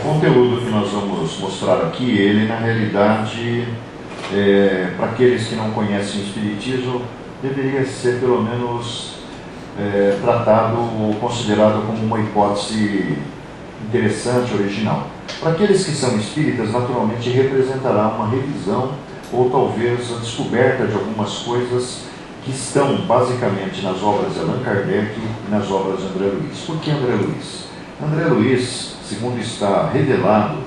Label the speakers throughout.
Speaker 1: conteúdo que nós vamos mostrar aqui, ele na realidade, para aqueles que não conhecem o Espiritismo, deveria ser pelo menos tratado ou considerado como uma hipótese interessante, original. Para aqueles que são espíritas, naturalmente representará uma revisão ou talvez a descoberta de algumas coisas que estão basicamente nas obras de Allan Kardec e nas obras de André Luiz. Por que André Luiz? André Luiz, segundo está revelado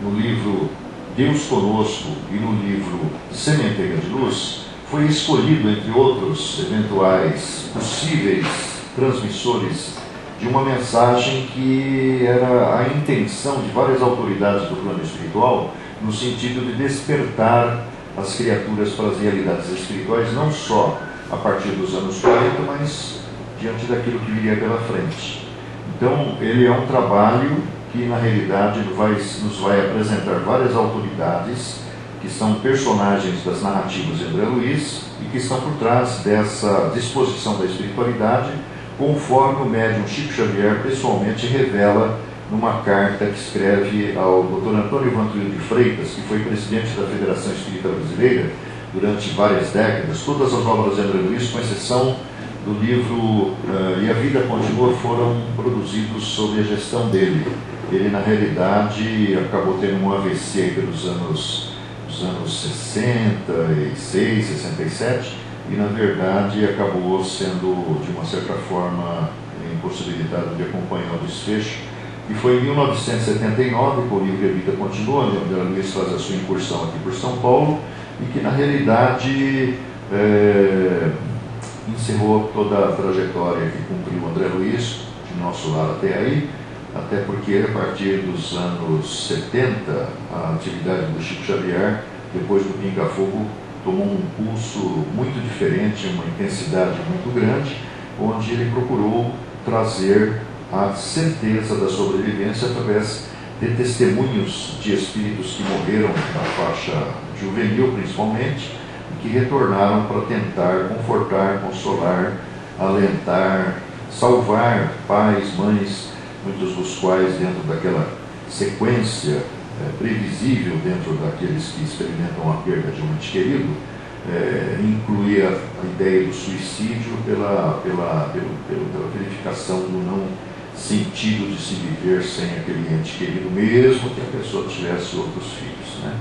Speaker 1: no livro Deus Conosco e no livro Sementeira de Luz, foi escolhido, entre outros eventuais possíveis transmissores de uma mensagem que era a intenção de várias autoridades do plano espiritual, no sentido de despertar as criaturas para as realidades espirituais, não só a partir dos anos 40, mas diante daquilo que viria pela frente. Então, ele é um trabalho que, na realidade, nos vai apresentar várias autoridades que são personagens das narrativas de André Luiz e que estão por trás dessa disposição da espiritualidade, conforme o médium Chico Xavier pessoalmente revela numa carta que escreve ao Dr. Antônio Vantuil de Freitas, que foi presidente da Federação Espírita Brasileira durante várias décadas. Todas as obras de André Luiz, com exceção do livro E a Vida Continua, foram produzidos sob a gestão dele. Ele, na realidade, acabou tendo um AVC aí pelos anos 66, 67, e, na verdade, acabou sendo, de uma certa forma, impossibilitado de acompanhar o desfecho. E foi em 1979, com o livro E a Vida Continua, onde André Luiz faz a sua incursão aqui por São Paulo, e que, na realidade, encerrou toda a trajetória que cumpriu André Luiz, de nosso lado até aí, até porque, a partir dos anos 70, a atividade do Chico Xavier, depois do Pinga Fogo, tomou um pulso muito diferente, uma intensidade muito grande, onde ele procurou trazer a certeza da sobrevivência através de testemunhos de espíritos que morreram na faixa juvenil, principalmente, e que retornaram para tentar confortar, consolar, alentar, salvar pais, mães, muitos dos quais, dentro daquela sequência previsível dentro daqueles que experimentam a perda de um ente querido, incluía a ideia do suicídio pela verificação do não sentido de se viver sem aquele ente querido, mesmo que a pessoa tivesse outros filhos, né?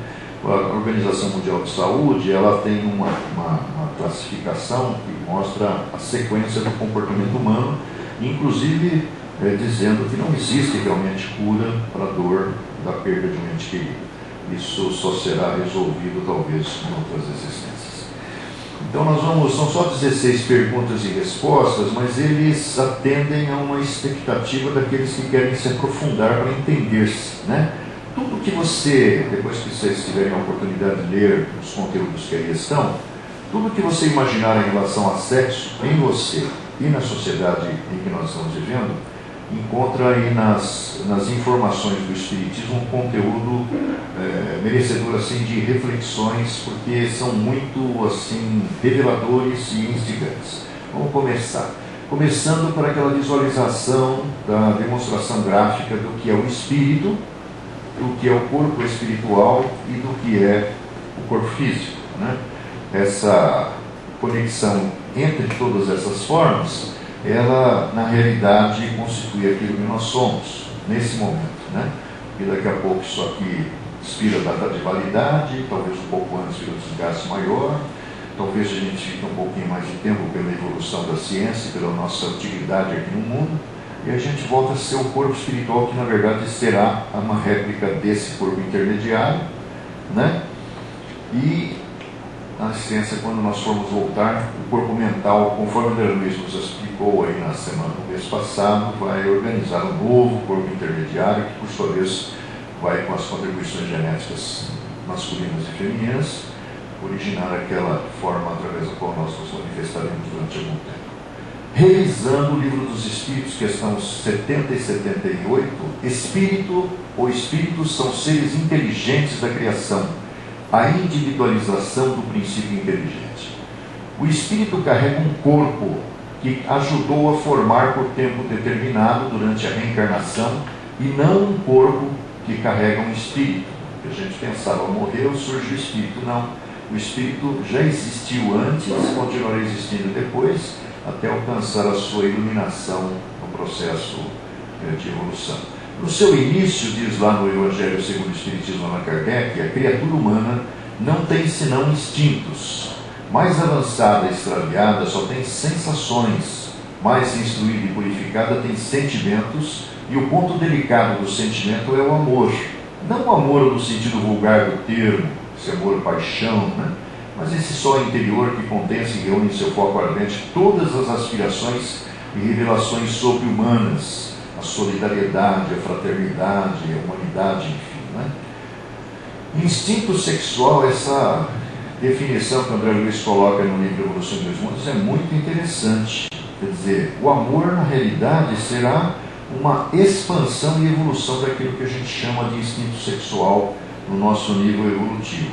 Speaker 1: A Organização Mundial de Saúde, ela tem uma classificação que mostra a sequência do comportamento humano, inclusive dizendo que não existe realmente cura para a dor da perda de um ente querido. Isso só será resolvido talvez em outras existências. Então são só 16 perguntas e respostas, mas eles atendem a uma expectativa daqueles que querem se aprofundar para entender-se, né? Tudo que você, depois que vocês tiverem a oportunidade de ler os conteúdos que aí estão, tudo que você imaginar em relação a sexo, em você e na sociedade em que nós estamos vivendo, encontra aí nas informações do Espiritismo um conteúdo merecedor assim, de reflexões, porque são muito assim, reveladores e instigantes. Vamos começar. Começando por aquela visualização da demonstração gráfica do que é o espírito, do que é o corpo espiritual e do que é o corpo físico, né? Essa conexão entre todas essas formas, ela, na realidade, constitui aquilo que nós somos, nesse momento, né? E daqui a pouco isso aqui expira a data de validade, talvez um pouco antes vira um desgaste maior, talvez a gente fique um pouquinho mais de tempo pela evolução da ciência, pela nossa atividade aqui no mundo, e a gente volta a ser o corpo espiritual, que na verdade será uma réplica desse corpo intermediário, né? E na ciência, quando nós formos voltar, o corpo mental, conforme o André Luiz nos explicou aí na semana do mês passado, vai organizar um novo corpo intermediário, que por sua vez vai, com as contribuições genéticas masculinas e femininas, originar aquela forma através da qual nós nos manifestaremos durante algum tempo. Revisando o Livro dos Espíritos, questões 70 e 78, espírito ou espíritos são seres inteligentes da criação, a individualização do princípio inteligente. O espírito carrega um corpo que ajudou a formar por tempo determinado durante a reencarnação, e não um corpo que carrega um espírito. A gente pensava, morreu, surge o espírito. Não. O espírito já existiu antes, continuará existindo depois, até alcançar a sua iluminação no processo de evolução. No seu início, diz lá no Evangelho segundo o Espiritismo, Allan Kardec, a criatura humana não tem senão instintos. Mais avançada e extraviada só tem sensações. Mais instruída e purificada tem sentimentos, e o ponto delicado do sentimento é o amor. Não o amor no sentido vulgar do termo, esse amor paixão, né? Mas esse sol interior que condensa e reúne em seu foco ardente todas as aspirações e revelações sobre-humanas, a solidariedade, a fraternidade, a humanidade, enfim, né? Instinto sexual, essa definição que o André Luiz coloca no livro Evolução dos Mundos é muito interessante. Quer dizer, o amor, na realidade, será uma expansão e evolução daquilo que a gente chama de instinto sexual no nosso nível evolutivo.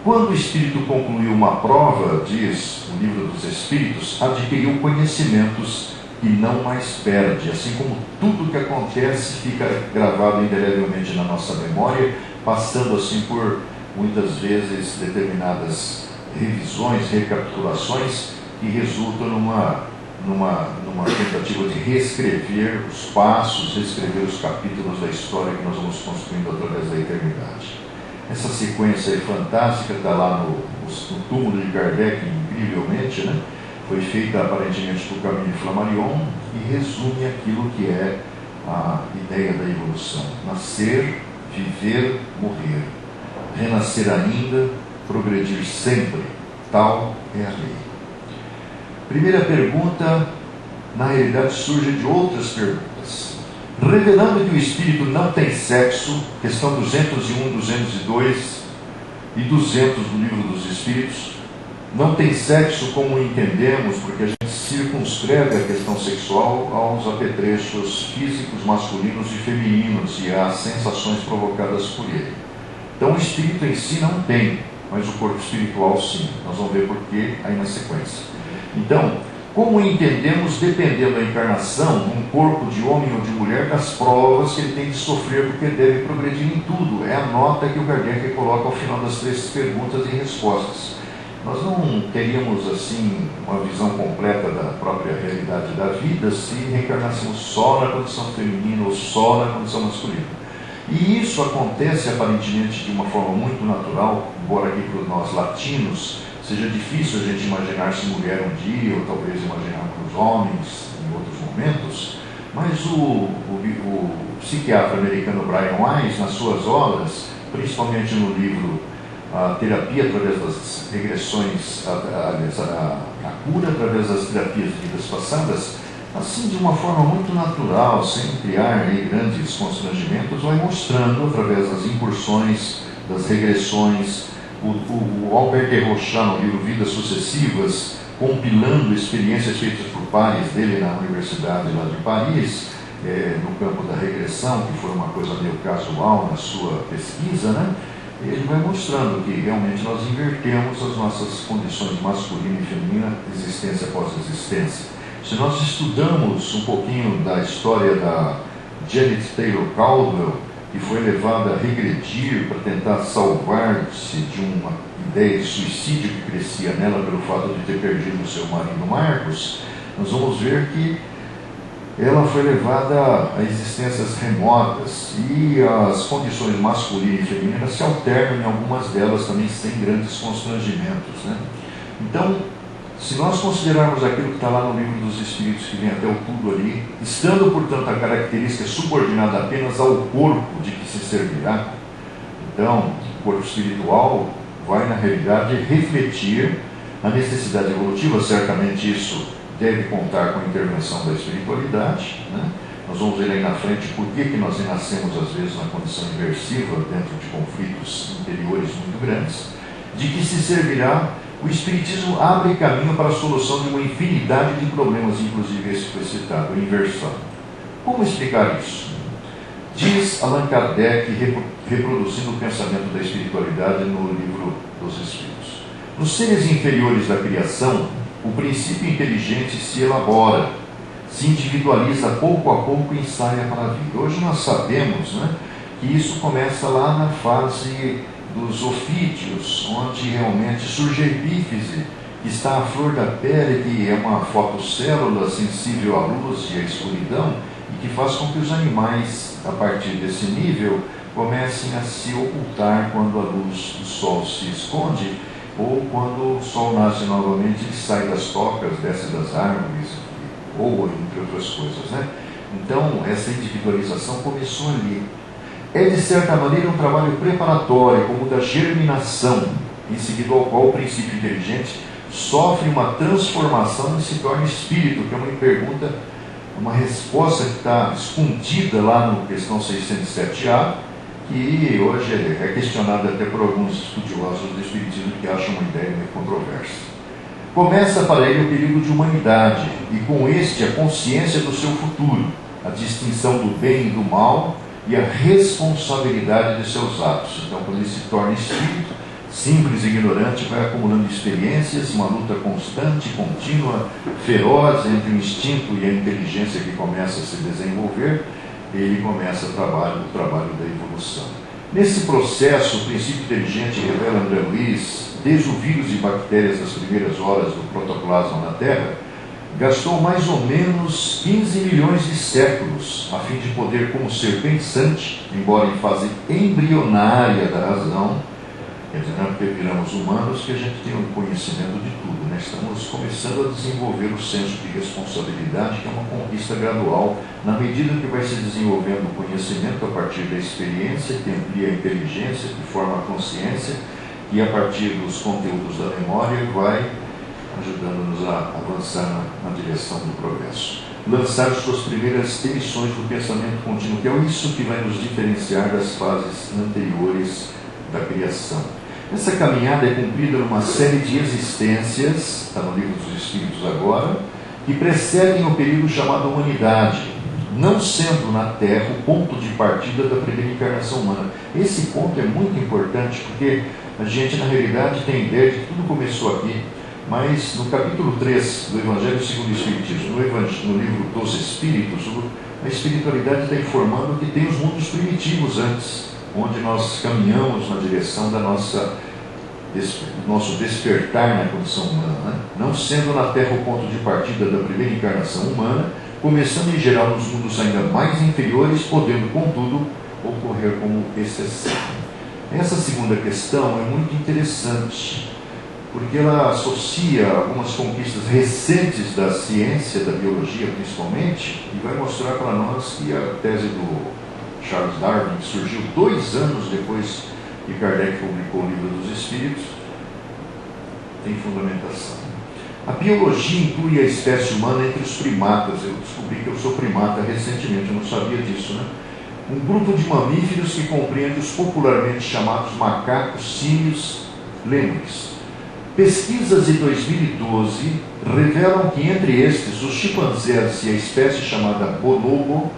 Speaker 1: Quando o espírito concluiu uma prova, diz o livro dos Espíritos, adquiriu conhecimentos e não mais perde. Assim como tudo que acontece fica gravado indelevelmente na nossa memória, passando assim por, muitas vezes, determinadas revisões, recapitulações, que resultam numa tentativa de reescrever os passos, reescrever os capítulos da história que nós vamos construindo através da eternidade. Essa sequência é fantástica, está lá no túmulo de Kardec, incrivelmente, né? Foi feita aparentemente por Camille Flammarion e resume aquilo que é a ideia da evolução: nascer, viver, morrer, renascer ainda, progredir sempre. Tal é a lei. Primeira pergunta, na realidade, surge de outras perguntas. Revelando que o espírito não tem sexo, questão 201, 202 e 200 do livro dos Espíritos, não tem sexo como entendemos, porque a gente circunscreve a questão sexual aos apetrechos físicos masculinos e femininos e às sensações provocadas por ele. Então o espírito em si não tem, mas o corpo espiritual sim. Nós vamos ver por quê aí na sequência. Então, como entendemos, dependendo da encarnação, um corpo de homem ou de mulher, das provas que ele tem de sofrer, porque deve progredir em tudo. É a nota que o Kardec coloca ao final das 3 perguntas e respostas. Nós não teríamos, assim, uma visão completa da própria realidade da vida se reencarnássemos só na condição feminina ou só na condição masculina. E isso acontece, aparentemente, de uma forma muito natural, embora aqui para nós latinos seja difícil a gente imaginar-se mulher um dia, ou talvez imaginar para os homens em outros momentos, mas o psiquiatra americano Brian Weiss, nas suas obras, principalmente no livro A Terapia através das Regressões, a Cura através das Terapias de Vidas Passadas, assim de uma forma muito natural, sem criar grandes constrangimentos, vai mostrando através das incursões, das regressões. O Albert de Rochat, no livro Vidas Sucessivas, compilando experiências feitas por pares dele na Universidade lá de Paris, no campo da regressão, que foi uma coisa meio casual na sua pesquisa, né? Ele vai mostrando que realmente nós invertemos as nossas condições masculina e feminina, existência após existência. Se nós estudamos um pouquinho da história da Janet Taylor Caldwell, que foi levada a regredir para tentar salvar-se de uma ideia de suicídio que crescia nela pelo fato de ter perdido o seu marido Marcos, nós vamos ver que ela foi levada a existências remotas e as condições masculina e feminina se alternam em algumas delas também sem grandes constrangimentos, né? Então, se nós considerarmos aquilo que está lá no livro dos Espíritos, que vem até o tudo ali, estando, portanto, a característica subordinada apenas ao corpo de que se servirá, então, o corpo espiritual vai, na realidade, refletir a necessidade evolutiva. Certamente isso deve contar com a intervenção da espiritualidade, né? Nós vamos ver aí na frente por que nós renascemos, às vezes, na condição inversiva, dentro de conflitos interiores muito grandes, de que se servirá. O Espiritismo abre caminho para a solução de uma infinidade de problemas, inclusive esse foi citado, a inversão. Como explicar isso? Diz Allan Kardec, reproduzindo o pensamento da espiritualidade no livro dos Espíritos. Nos seres inferiores da criação, o princípio inteligente se elabora, se individualiza pouco a pouco e ensaia para a vida. Hoje nós sabemos, né, que isso começa lá na fase dos ofídeos, onde realmente surge a epífise, que está à flor da pele, que é uma fotocélula sensível à luz e à escuridão, e que faz com que os animais, a partir desse nível, comecem a se ocultar quando a luz do sol se esconde, ou quando o sol nasce novamente, ele sai das tocas, desce das árvores, ou entre outras coisas, né? Então, essa individualização começou ali. É, de certa maneira, um trabalho preparatório, como o da germinação, em seguida ao qual o princípio inteligente sofre uma transformação e se torna espírito, que é uma pergunta, uma resposta que está escondida lá no questão 607A, que hoje é questionada até por alguns estudiosos do espiritismo que acham uma ideia meio controversa. Começa para ele o período de humanidade, e com este a consciência do seu futuro, a distinção do bem e do mal e a responsabilidade de seus atos. Então, quando ele se torna espírito, simples e ignorante, vai acumulando experiências, uma luta constante, contínua, feroz entre o instinto e a inteligência que começa a se desenvolver. Ele começa o trabalho da evolução. Nesse processo, o princípio inteligente, revela André Luiz, desde o vírus e bactérias das primeiras horas do protoplasma na Terra, gastou mais ou menos 15 milhões de séculos a fim de poder, como ser pensante, embora em fase embrionária da razão, quer dizer, não é porque viramos humanos que a gente tem o conhecimento de tudo, né? Estamos começando a desenvolver o senso de responsabilidade, que é uma conquista gradual, na medida que vai se desenvolvendo o conhecimento a partir da experiência, que amplia a inteligência, que forma a consciência, e a partir dos conteúdos da memória vai ajudando-nos a avançar na direção do progresso. Lançar suas primeiras emissões do pensamento contínuo, que é isso que vai nos diferenciar das fases anteriores da criação. Essa caminhada é cumprida numa série de existências, está no Livro dos Espíritos agora, que precedem o período chamado humanidade, não sendo na Terra o ponto de partida da primeira encarnação humana. Esse ponto é muito importante, porque a gente, na realidade, tem ideia de que tudo começou aqui, mas no capítulo 3 do Evangelho segundo o Espiritismo, no Livro dos Espíritos, a espiritualidade está informando que tem os mundos primitivos antes, onde nós caminhamos na direção da nosso despertar na condição humana, né? Não sendo na Terra o ponto de partida da primeira encarnação humana, começando em geral nos mundos ainda mais inferiores, podendo, contudo, ocorrer como exceção. Essa segunda questão é muito interessante, porque ela associa algumas conquistas recentes da ciência, da biologia principalmente, e vai mostrar para nós que a tese do Charles Darwin, que surgiu 2 anos depois que Kardec publicou o Livro dos Espíritos, tem fundamentação. A biologia inclui a espécie humana entre os primatas. Eu descobri que eu sou primata recentemente, eu não sabia disso, né? Um grupo de mamíferos que compreende os popularmente chamados macacos, símios, lêmures. Pesquisas de 2012 revelam que entre estes, os chimpanzés e a espécie chamada bonobo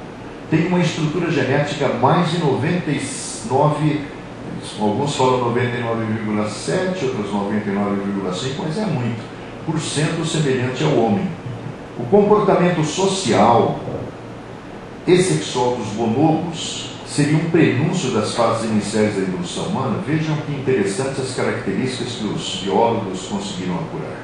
Speaker 1: tem uma estrutura genética mais de 99, alguns falam 99,7, outros 99,5, mas é muito, por cento semelhante ao homem. O comportamento social e sexual dos bonobos seria um prenúncio das fases iniciais da evolução humana. Vejam que interessantes as características que os biólogos conseguiram apurar.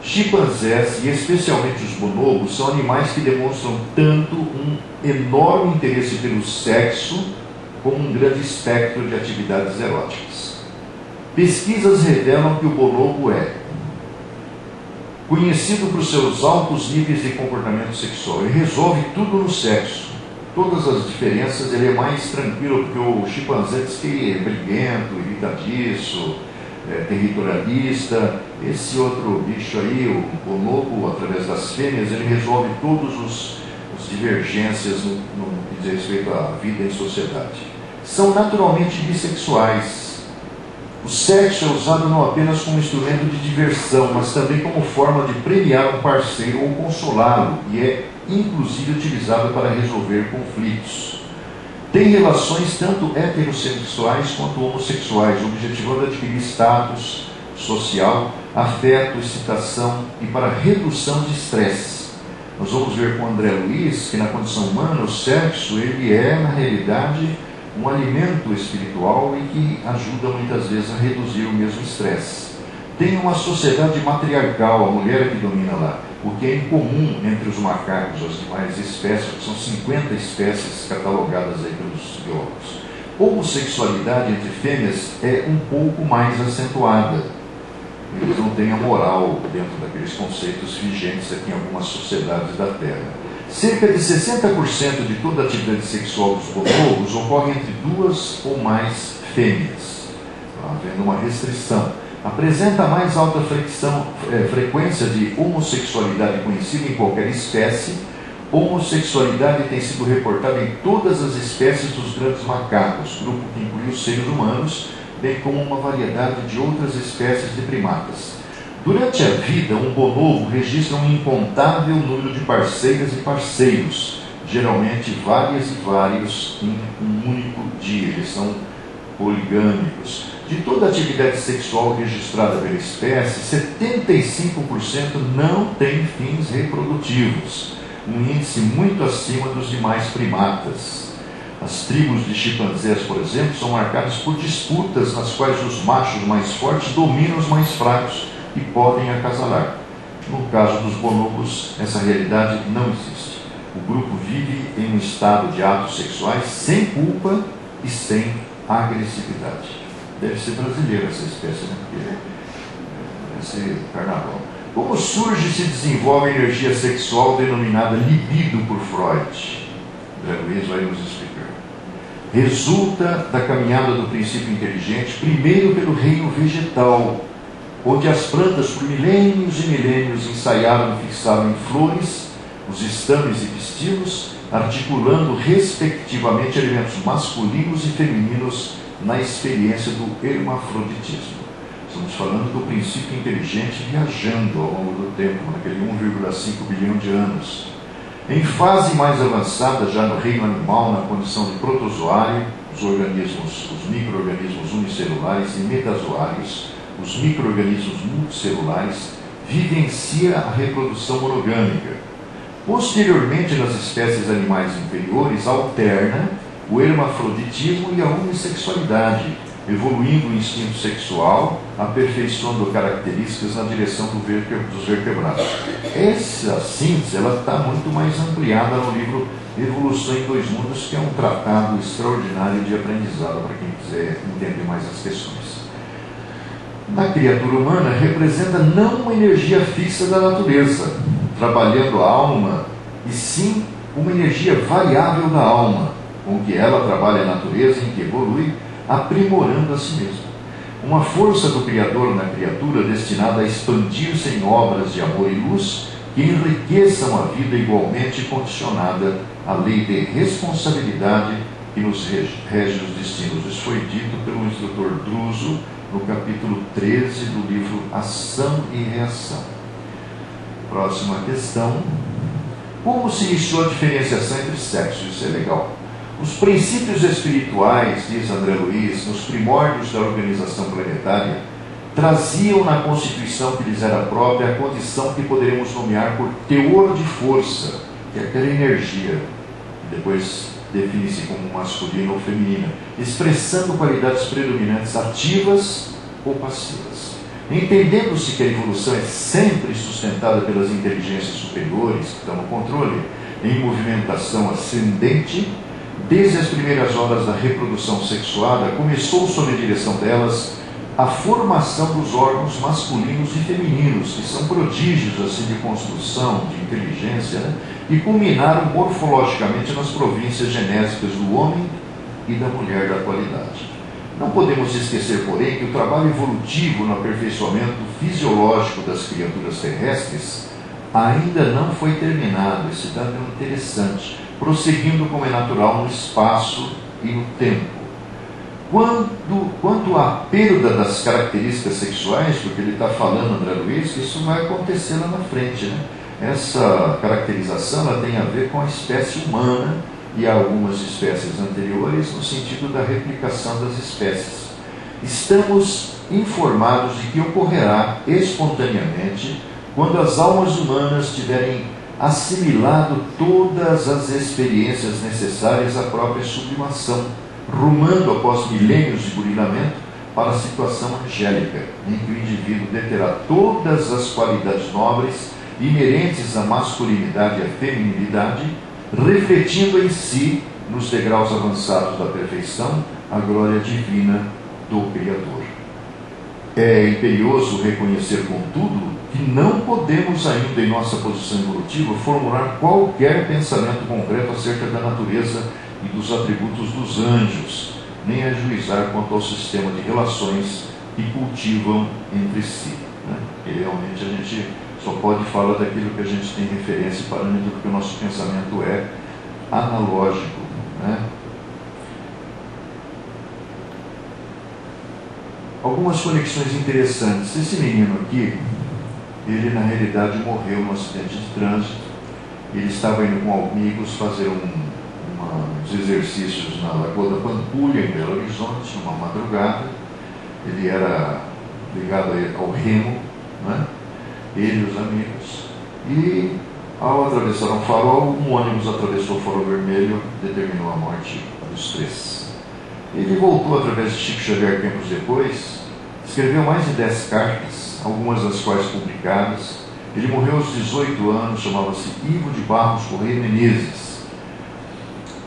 Speaker 1: Chimpanzés, e especialmente os bonobos, são animais que demonstram tanto um enorme interesse pelo sexo, como um grande espectro de atividades eróticas. Pesquisas revelam que o bonobo é conhecido por seus altos níveis de comportamento sexual. Ele resolve tudo no sexo. Todas as diferenças, ele é mais tranquilo, porque o chimpanzé diz que é briguento, irritadiço, territorialista. Esse outro bicho aí, o bonobo, através das fêmeas, ele resolve todas as divergências no que diz respeito à vida em sociedade. São naturalmente bissexuais. O sexo é usado não apenas como instrumento de diversão, mas também como forma de premiar um parceiro ou consolá-lo, e é inclusive utilizado para resolver conflitos. Tem relações tanto heterossexuais quanto homossexuais, objetivando adquirir status social, afeto, excitação e para redução de estresse. Nós vamos ver com André Luiz que na condição humana o sexo ele é, na realidade, um alimento espiritual e que ajuda muitas vezes a reduzir o mesmo estresse. Tem uma sociedade matriarcal, a mulher é que domina lá, o que é incomum entre os macacos e as demais espécies, que são 50 espécies catalogadas aí pelos biólogos. Homossexualidade entre fêmeas é um pouco mais acentuada. Eles não têm a moral dentro daqueles conceitos vigentes aqui em algumas sociedades da Terra. Cerca de 60% de toda a atividade sexual dos bonobos ocorre entre 2 ou mais fêmeas, havendo uma restrição. Apresenta a mais alta frequência de homossexualidade conhecida em qualquer espécie. Homossexualidade tem sido reportada em todas as espécies dos grandes macacos, grupo que inclui os seres humanos, bem como uma variedade de outras espécies de primatas. Durante a vida, um bonobo registra um incontável número de parceiras e parceiros, geralmente várias e vários em um único dia. Eles são poligâmicos. De toda a atividade sexual registrada pela espécie, 75% não tem fins reprodutivos, um índice muito acima dos demais primatas. As tribos de chimpanzés, por exemplo, são marcadas por disputas nas quais os machos mais fortes dominam os mais fracos e podem acasalar. No caso dos bonobos, essa realidade não existe. O grupo vive em um estado de atos sexuais sem culpa e sem agressividade. Deve ser brasileira essa espécie, né? Porque deve ser carnaval. Como surge e se desenvolve a energia sexual denominada libido por Freud? André Luiz vai nos explicar. Resulta da caminhada do princípio inteligente, primeiro pelo reino vegetal, onde as plantas por milênios e milênios ensaiaram e fixaram em flores os estames e pistilos, articulando respectivamente elementos masculinos e femininos na experiência do hermafroditismo. Estamos falando do princípio inteligente viajando ao longo do tempo, naquele 1,5 bilhão de anos. Em fase mais avançada, já no reino animal, na condição de protozoário, os micro-organismos unicelulares e metazoários, os micro-organismos multicelulares, vivencia a reprodução monogâmica. Posteriormente, nas espécies animais inferiores, alterna o hermafroditismo e a unissexualidade, evoluindo o instinto sexual, aperfeiçoando características na direção dos vertebrados. Essa síntese está muito mais ampliada no livro Evolução em Dois Mundos, que é um tratado extraordinário de aprendizado para quem quiser entender mais as questões. Na criatura humana, representa não uma energia fixa da natureza, trabalhando a alma, e sim uma energia variável da alma, com que ela trabalha a natureza em que evolui, aprimorando a si mesma. Uma força do Criador na criatura destinada a expandir-se em obras de amor e luz que enriqueçam a vida igualmente condicionada à lei de responsabilidade que nos rege os destinos. Isso foi dito pelo instrutor Druso no capítulo 13 do livro Ação e Reação. Próxima questão. Como se iniciou a diferenciação entre sexos? Isso é legal. Os princípios espirituais, diz André Luiz, nos primórdios da organização planetária, traziam na constituição que lhes era própria a condição que poderemos nomear por teor de força, que é aquela energia, que depois define-se como masculina ou feminina, expressando qualidades predominantes ativas ou passivas. Entendendo-se que a evolução é sempre sustentada pelas inteligências superiores, que estão no controle, em movimentação ascendente, desde as primeiras horas da reprodução sexuada, começou sob a direção delas a formação dos órgãos masculinos e femininos, que são prodígios assim, de construção, de inteligência, né? E culminaram morfologicamente nas províncias genésicas do homem e da mulher da atualidade. Não podemos esquecer, porém, que o trabalho evolutivo no aperfeiçoamento fisiológico das criaturas terrestres ainda não foi terminado. Esse dado é interessante, prosseguindo como é natural no espaço e no tempo. Quanto à perda das características sexuais, porque ele está falando, André Luiz, que isso vai acontecer lá na frente, né? Essa caracterização ela tem a ver com a espécie humana e algumas espécies anteriores, no sentido da replicação das espécies. Estamos informados de que ocorrerá espontaneamente quando as almas humanas tiverem assimilado todas as experiências necessárias à própria sublimação, rumando após milênios de burilamento para a situação angélica, em que o indivíduo deterá todas as qualidades nobres inerentes à masculinidade e à feminilidade, refletindo em si, nos degraus avançados da perfeição, a glória divina do Criador. É imperioso reconhecer, contudo, que não podemos ainda, em nossa posição evolutiva, formular qualquer pensamento concreto acerca da natureza e dos atributos dos anjos, nem ajuizar quanto ao sistema de relações que cultivam entre si. Porque realmente a gente só pode falar daquilo que a gente tem referência e parâmetro, porque o nosso pensamento é analógico. Algumas conexões interessantes. Esse menino aqui, ele na realidade morreu num acidente de trânsito. Ele estava indo com amigos fazer uns exercícios na Lagoa da Pampulha, em Belo Horizonte, numa madrugada. Ele era ligado ao remo, ele e os amigos. E ao atravessar um farol, um ônibus atravessou o farol vermelho, determinou a morte dos 3. Ele voltou através de Chico Xavier tempos depois, escreveu mais de 10 cartas, algumas das quais publicadas. Ele morreu aos 18 anos, chamava-se Ivo de Barros Correia Menezes.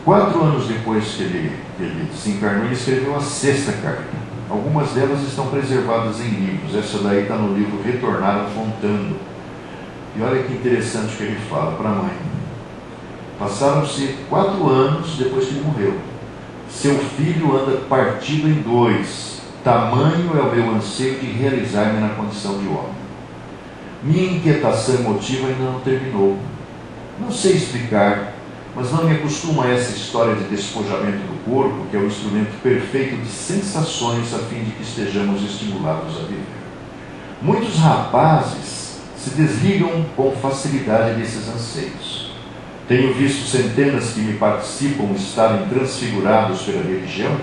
Speaker 1: 4 anos depois que ele desencarnou, ele escreveu a 6ª carta. Algumas delas estão preservadas em livros. Essa daí está no livro Retornaram Contando. E olha que interessante o que ele fala para a mãe. Passaram-se 4 anos depois que ele morreu. Seu filho anda partido em 2. Tamanho é o meu anseio de realizar-me na condição de homem. Minha inquietação emotiva ainda não terminou. Não sei explicar, mas não me acostumo a essa história de despojamento do corpo, que é o instrumento perfeito de sensações a fim de que estejamos estimulados a viver. Muitos rapazes se desligam com facilidade desses anseios. Tenho visto centenas que me participam estarem transfigurados pela religião,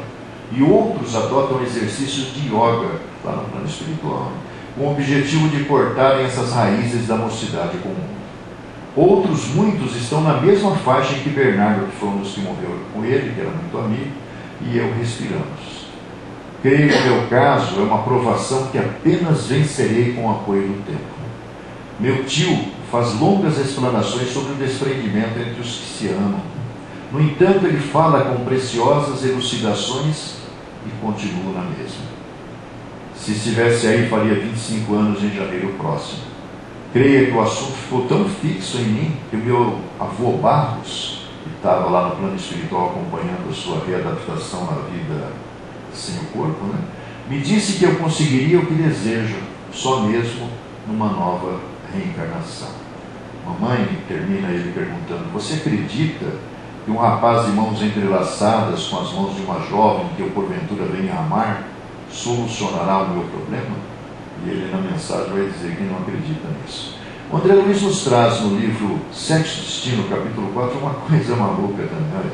Speaker 1: e outros adotam exercícios de yoga, lá no plano espiritual, com o objetivo de cortarem essas raízes da mocidade comum. Outros, muitos, estão na mesma faixa em que Bernardo, que foi um dos que morreu com ele, que era muito amigo, e eu respiramos. Creio que o meu caso é uma provação que apenas vencerei com o apoio do tempo. Meu tio faz longas explanações sobre o desprendimento entre os que se amam. No entanto, ele fala com preciosas elucidações e continua na mesma. Se estivesse aí, faria 25 anos em janeiro próximo. Creia que o assunto ficou tão fixo em mim que o meu avô Barros, que estava lá no plano espiritual acompanhando a sua readaptação à vida sem o corpo, me disse que eu conseguiria o que desejo, só mesmo numa nova reencarnação. Mamãe, termina ele perguntando, você acredita que um rapaz de mãos entrelaçadas com as mãos de uma jovem que eu porventura venha a amar solucionará o meu problema? E ele na mensagem vai dizer que não acredita nisso. O André Luiz nos traz no livro Sexto Destino, capítulo 4, uma coisa maluca também.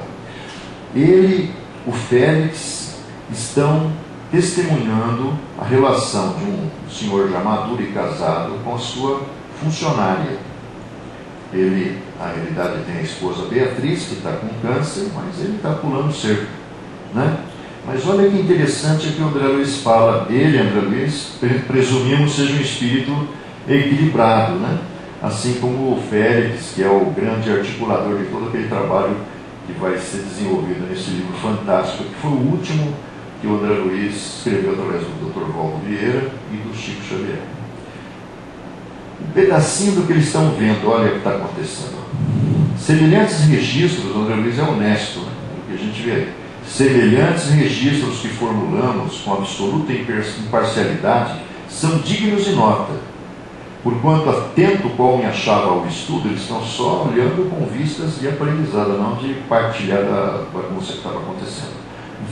Speaker 1: Ele, o Félix, estão testemunhando a relação de um senhor já maduro e casado com a sua funcionária. Ele, na realidade, tem a esposa Beatriz, que está com câncer, mas ele está pulando cerco, Mas olha que interessante que o André Luiz fala. Ele, André Luiz, presumimos seja um espírito equilibrado, Assim como o Félix, que é o grande articulador de todo aquele trabalho que vai ser desenvolvido nesse livro fantástico, que foi o último que o André Luiz escreveu através do Dr. Valdo Vieira e do Chico Xavier. Um pedacinho do que eles estão vendo, olha o que está acontecendo. Semelhantes registros, o André Luiz é honesto, o que a gente vê aí. Semelhantes registros que formulamos com absoluta imparcialidade são dignos de nota, porquanto atento qual me achava ao estudo, eles estão só olhando com vistas de aprendizado, não de partilhar da bagunça que estava acontecendo.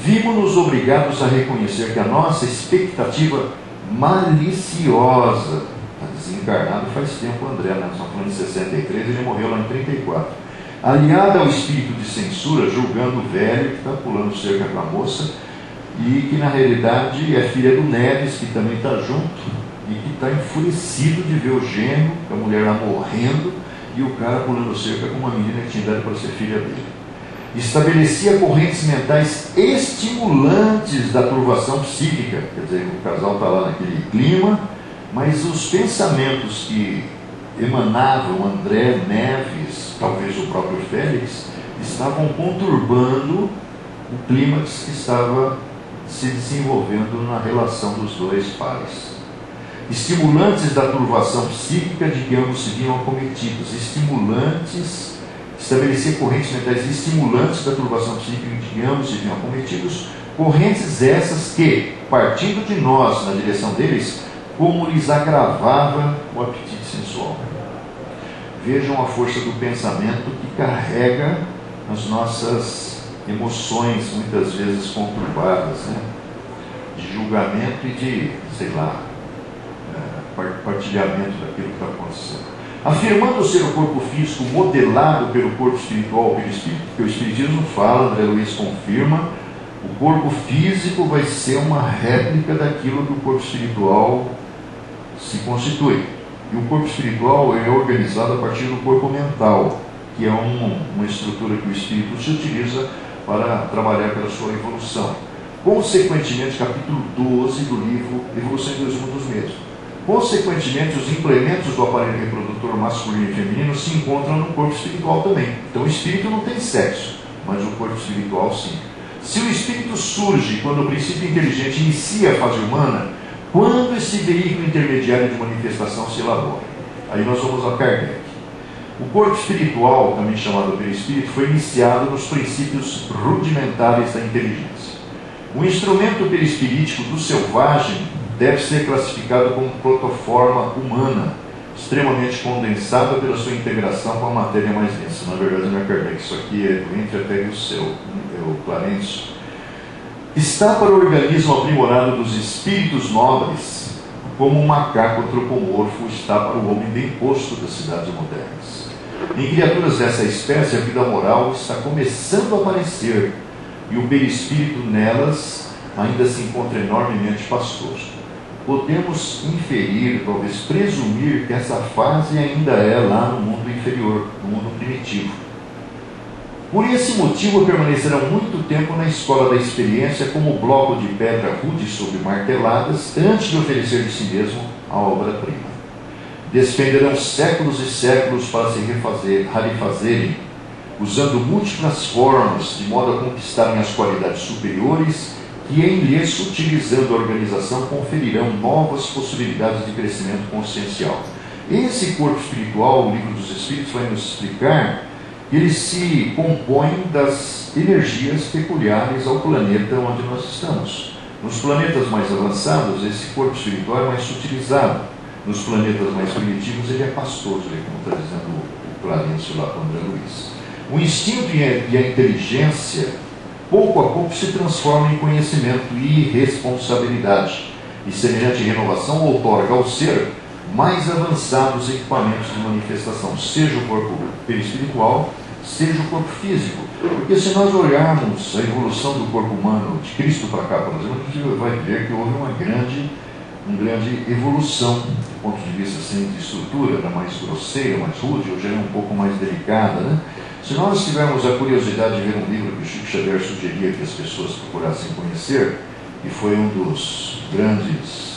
Speaker 1: Vimos-nos obrigados a reconhecer que a nossa expectativa maliciosa, está desencarnado faz tempo, André, nós estamos falando de 63, ele morreu lá em 34, aliada ao espírito de censura, julgando o velho que está pulando cerca com a moça, e que na realidade é filha do Neves, que também está junto, e que está enfurecido de ver o genro, a mulher lá morrendo, e o cara pulando cerca com uma menina que tinha idade para ser filha dele. estabelecia correntes mentais estimulantes da turvação psíquica. Quer dizer, o casal está lá naquele clima, mas os pensamentos que emanavam André, Neves, talvez o próprio Félix, estavam conturbando o clímax que estava se desenvolvendo na relação dos dois pares. Estimulantes da turvação psíquica de que ambos se viam acometidos. Estabelecer correntes mentais estimulantes da turvação psíquica de que ambos se viam acometidos. Correntes essas que, partindo de nós na direção deles, como lhes agravava o apetite sensual. Vejam a força do pensamento que carrega as nossas emoções, muitas vezes conturbadas, né? De julgamento e de, partilhamento daquilo que está acontecendo. Afirmando ser o corpo físico modelado pelo corpo espiritual, pelo espírito, porque o Espiritismo fala, André Luiz confirma, o corpo físico vai ser uma réplica daquilo que o corpo espiritual se constitui. E o corpo espiritual é organizado a partir do corpo mental, que é uma estrutura que o espírito se utiliza para trabalhar pela sua evolução. Consequentemente, capítulo 12 do livro Evolução em 2 Mundos Mesmo. Consequentemente, os implementos do aparelho reprodutor masculino e feminino se encontram no corpo espiritual também. Então, o espírito não tem sexo, mas o corpo espiritual sim. Se o espírito surge quando o princípio inteligente inicia a fase humana, quando esse veículo intermediário de manifestação se elabora? Aí nós vamos a Kardec. O corpo espiritual, também chamado perispírito, foi iniciado nos princípios rudimentares da inteligência. O instrumento perispirítico do selvagem deve ser classificado como protoforma humana, extremamente condensada pela sua integração com a matéria mais densa. Na verdade, não é Kardec, isso aqui é do Entre até o seu, é o Clarencio. Está para o organismo aprimorado dos espíritos nobres, como um macaco antropomorfo está para o homem bem posto das cidades modernas. Em criaturas dessa espécie, a vida moral está começando a aparecer, e o perispírito nelas ainda se encontra enormemente pastoso. Podemos inferir, talvez presumir, que essa fase ainda é lá no mundo inferior, no mundo primitivo. Por esse motivo, permanecerão muito tempo na escola da experiência como bloco de pedra rude sobre marteladas, antes de oferecer de si mesmo a obra-prima. Despenderão séculos e séculos para se rarefazerem, usando múltiplas formas, de modo a conquistarem as qualidades superiores, que em lhes utilizando a organização conferirão novas possibilidades de crescimento consciencial. Esse corpo espiritual, o Livro dos Espíritos vai nos explicar, ele se compõe das energias peculiares ao planeta onde nós estamos. Nos planetas mais avançados, esse corpo espiritual é mais sutilizado. Nos planetas mais primitivos, ele é pastoso, como está dizendo o Clarencio lá com André Luiz. O instinto e a inteligência, pouco a pouco, se transformam em conhecimento e responsabilidade. E semelhante renovação outorga ao ser mais avançados equipamentos de manifestação, seja o corpo perispiritual, seja o corpo físico. Porque se nós olharmos a evolução do corpo humano de Cristo para cá, por exemplo, a gente vai ver que houve uma grande evolução do ponto de vista assim, de estrutura, era mais grosseira, mais rude, hoje é um pouco mais delicada, né? Se nós tivermos a curiosidade de ver um livro que o Chico Xavier sugeria que as pessoas procurassem conhecer, e foi um dos grandes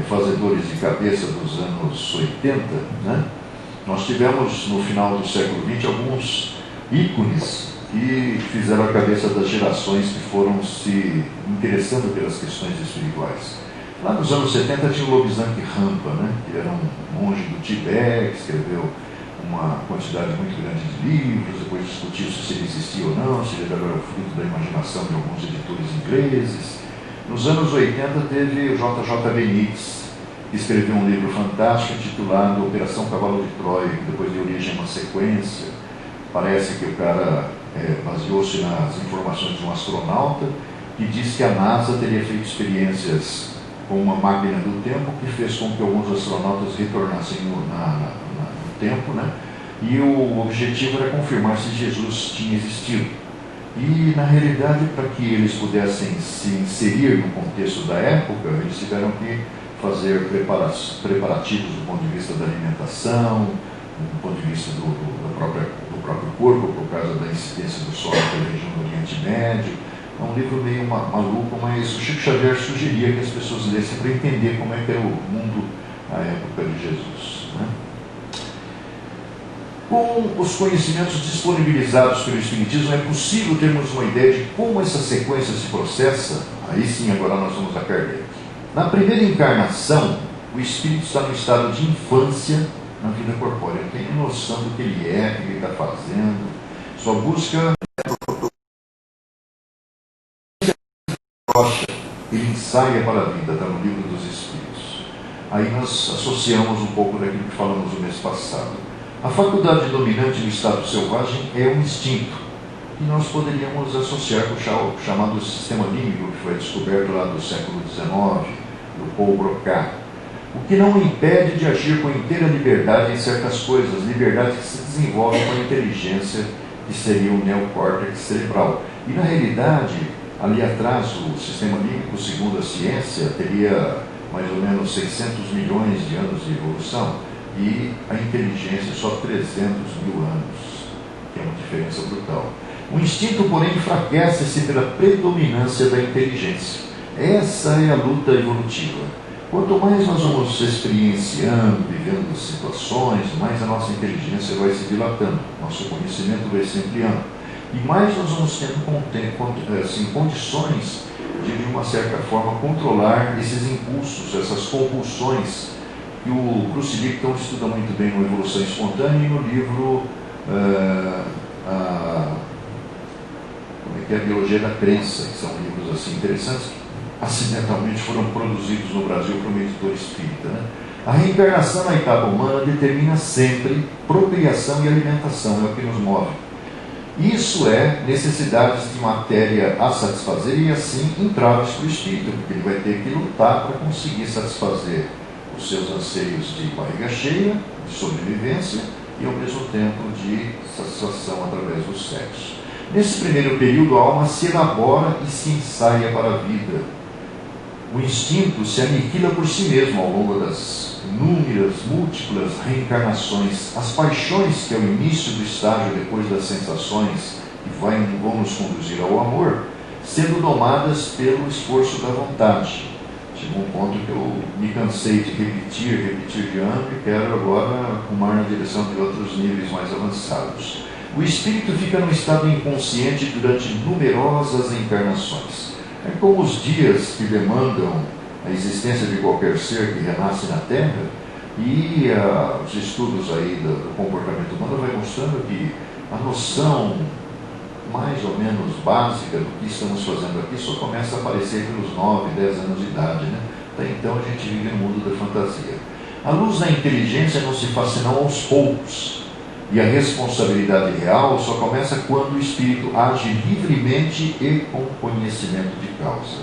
Speaker 1: fazedores de cabeça dos anos 80, né? Nós tivemos no final do século XX alguns ícones que fizeram a cabeça das gerações que foram se interessando pelas questões espirituais. Lá nos anos 70 tinha o Lobsang Rampa, né? Que era um monge do Tibete, que escreveu uma quantidade muito grande de livros, depois discutiu se ele existia ou não, se ele era o fruto da imaginação de alguns editores ingleses. Nos anos 80 teve o J.J. Benítez, que escreveu um livro fantástico intitulado Operação Cavalo de Troia, que depois deu origem a uma sequência. Parece que o cara baseou-se nas informações de um astronauta que disse que a NASA teria feito experiências com uma máquina do tempo que fez com que alguns astronautas retornassem no tempo, né? E o objetivo era confirmar se Jesus tinha existido. E, na realidade, para que eles pudessem se inserir no contexto da época, eles tiveram que fazer preparativos do ponto de vista da alimentação, do ponto de vista do próprio corpo, por causa da incidência do Sol na região do Oriente Médio. É um livro meio maluco, mas o Chico Xavier sugeria que as pessoas lessem para entender como é que era o mundo à época de Jesus, né? Com os conhecimentos disponibilizados pelo Espiritismo, é possível termos uma ideia de como essa sequência se processa. Aí sim, agora nós vamos a Kardec. Na primeira encarnação, o espírito está no estado de infância na vida corpórea. Ele tem noção do que ele é, o que ele está fazendo. Sua busca ele ensaia para a vida, está no Livro dos Espíritos. Aí nós associamos um pouco daquilo que falamos no mês passado. A faculdade dominante no estado selvagem é um instinto, e nós poderíamos associar com o chamado sistema límbico, que foi descoberto lá do século XIX, do Paul Broca. O que não o impede de agir com inteira liberdade em certas coisas, liberdade que se desenvolve com a inteligência, que seria o neocórtex cerebral. E na realidade, ali atrás, o sistema límbico, segundo a ciência, teria mais ou menos 600 milhões de anos de evolução, e a inteligência só 300 mil anos, que é uma diferença brutal. O instinto, porém, enfraquece-se pela predominância da inteligência. Essa é a luta evolutiva. Quanto mais nós vamos experienciando, vivendo situações, mais a nossa inteligência vai se dilatando, nosso conhecimento vai se ampliando. E mais nós vamos tendo condições de uma certa forma, controlar esses impulsos, essas compulsões, que o Bruce Lipton estuda muito bem no Evolução Espontânea e no livro a Biologia da Crença, que são livros assim interessantes, que acidentalmente foram produzidos no Brasil por um editor espírita, né? A reencarnação na etapa humana determina sempre procriação e alimentação, é o que nos move. Isso é necessidades de matéria a satisfazer e assim entraves para o espírito, porque ele vai ter que lutar para conseguir satisfazer os seus anseios de barriga cheia, de sobrevivência e ao mesmo tempo de satisfação através do sexo. Nesse primeiro período, a alma se elabora e se ensaia para a vida. O instinto se aniquila por si mesmo ao longo das inúmeras, múltiplas reencarnações. As paixões, que é o início do estágio depois das sensações que vão nos conduzir ao amor, sendo domadas pelo esforço da vontade. Chegou um ponto que eu me cansei de repetir de ano e quero agora rumar na direção de outros níveis mais avançados. O espírito fica no estado inconsciente durante numerosas encarnações. É como os dias que demandam a existência de qualquer ser que renasce na Terra, e os estudos aí do comportamento humano vai mostrando que a noção mais ou menos básica do que estamos fazendo aqui só começa a aparecer pelos 9, 10 anos de idade, né? Até então a gente vive no mundo da fantasia. A luz da inteligência não se faz senão aos poucos, e a responsabilidade real só começa quando o espírito age livremente e com conhecimento de causa.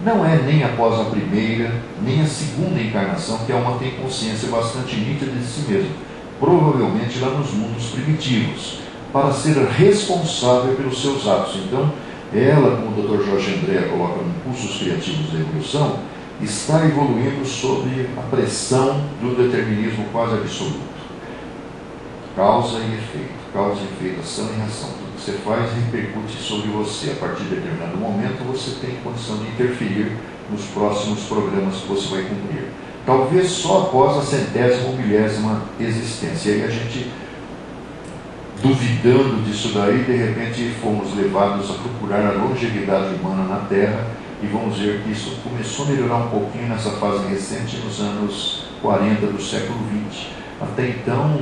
Speaker 1: Não é nem após a primeira, nem a segunda encarnação que a alma tem consciência bastante nítida de si mesma, provavelmente lá nos mundos primitivos, para ser responsável pelos seus atos. Então, ela, como o Dr. Jorge André coloca no Impulsos Criativos da Evolução, está evoluindo sob a pressão do determinismo quase absoluto. Causa e efeito, ação e reação. Tudo que você faz repercute sobre você. A partir de determinado momento, você tem condição de interferir nos próximos programas que você vai cumprir. Talvez só após a 100ª ou 1000ª existência. E aí a gente, duvidando disso daí, de repente fomos levados a procurar a longevidade humana na Terra e vamos ver que isso começou a melhorar um pouquinho nessa fase recente, nos anos 40 do século XX. Até então,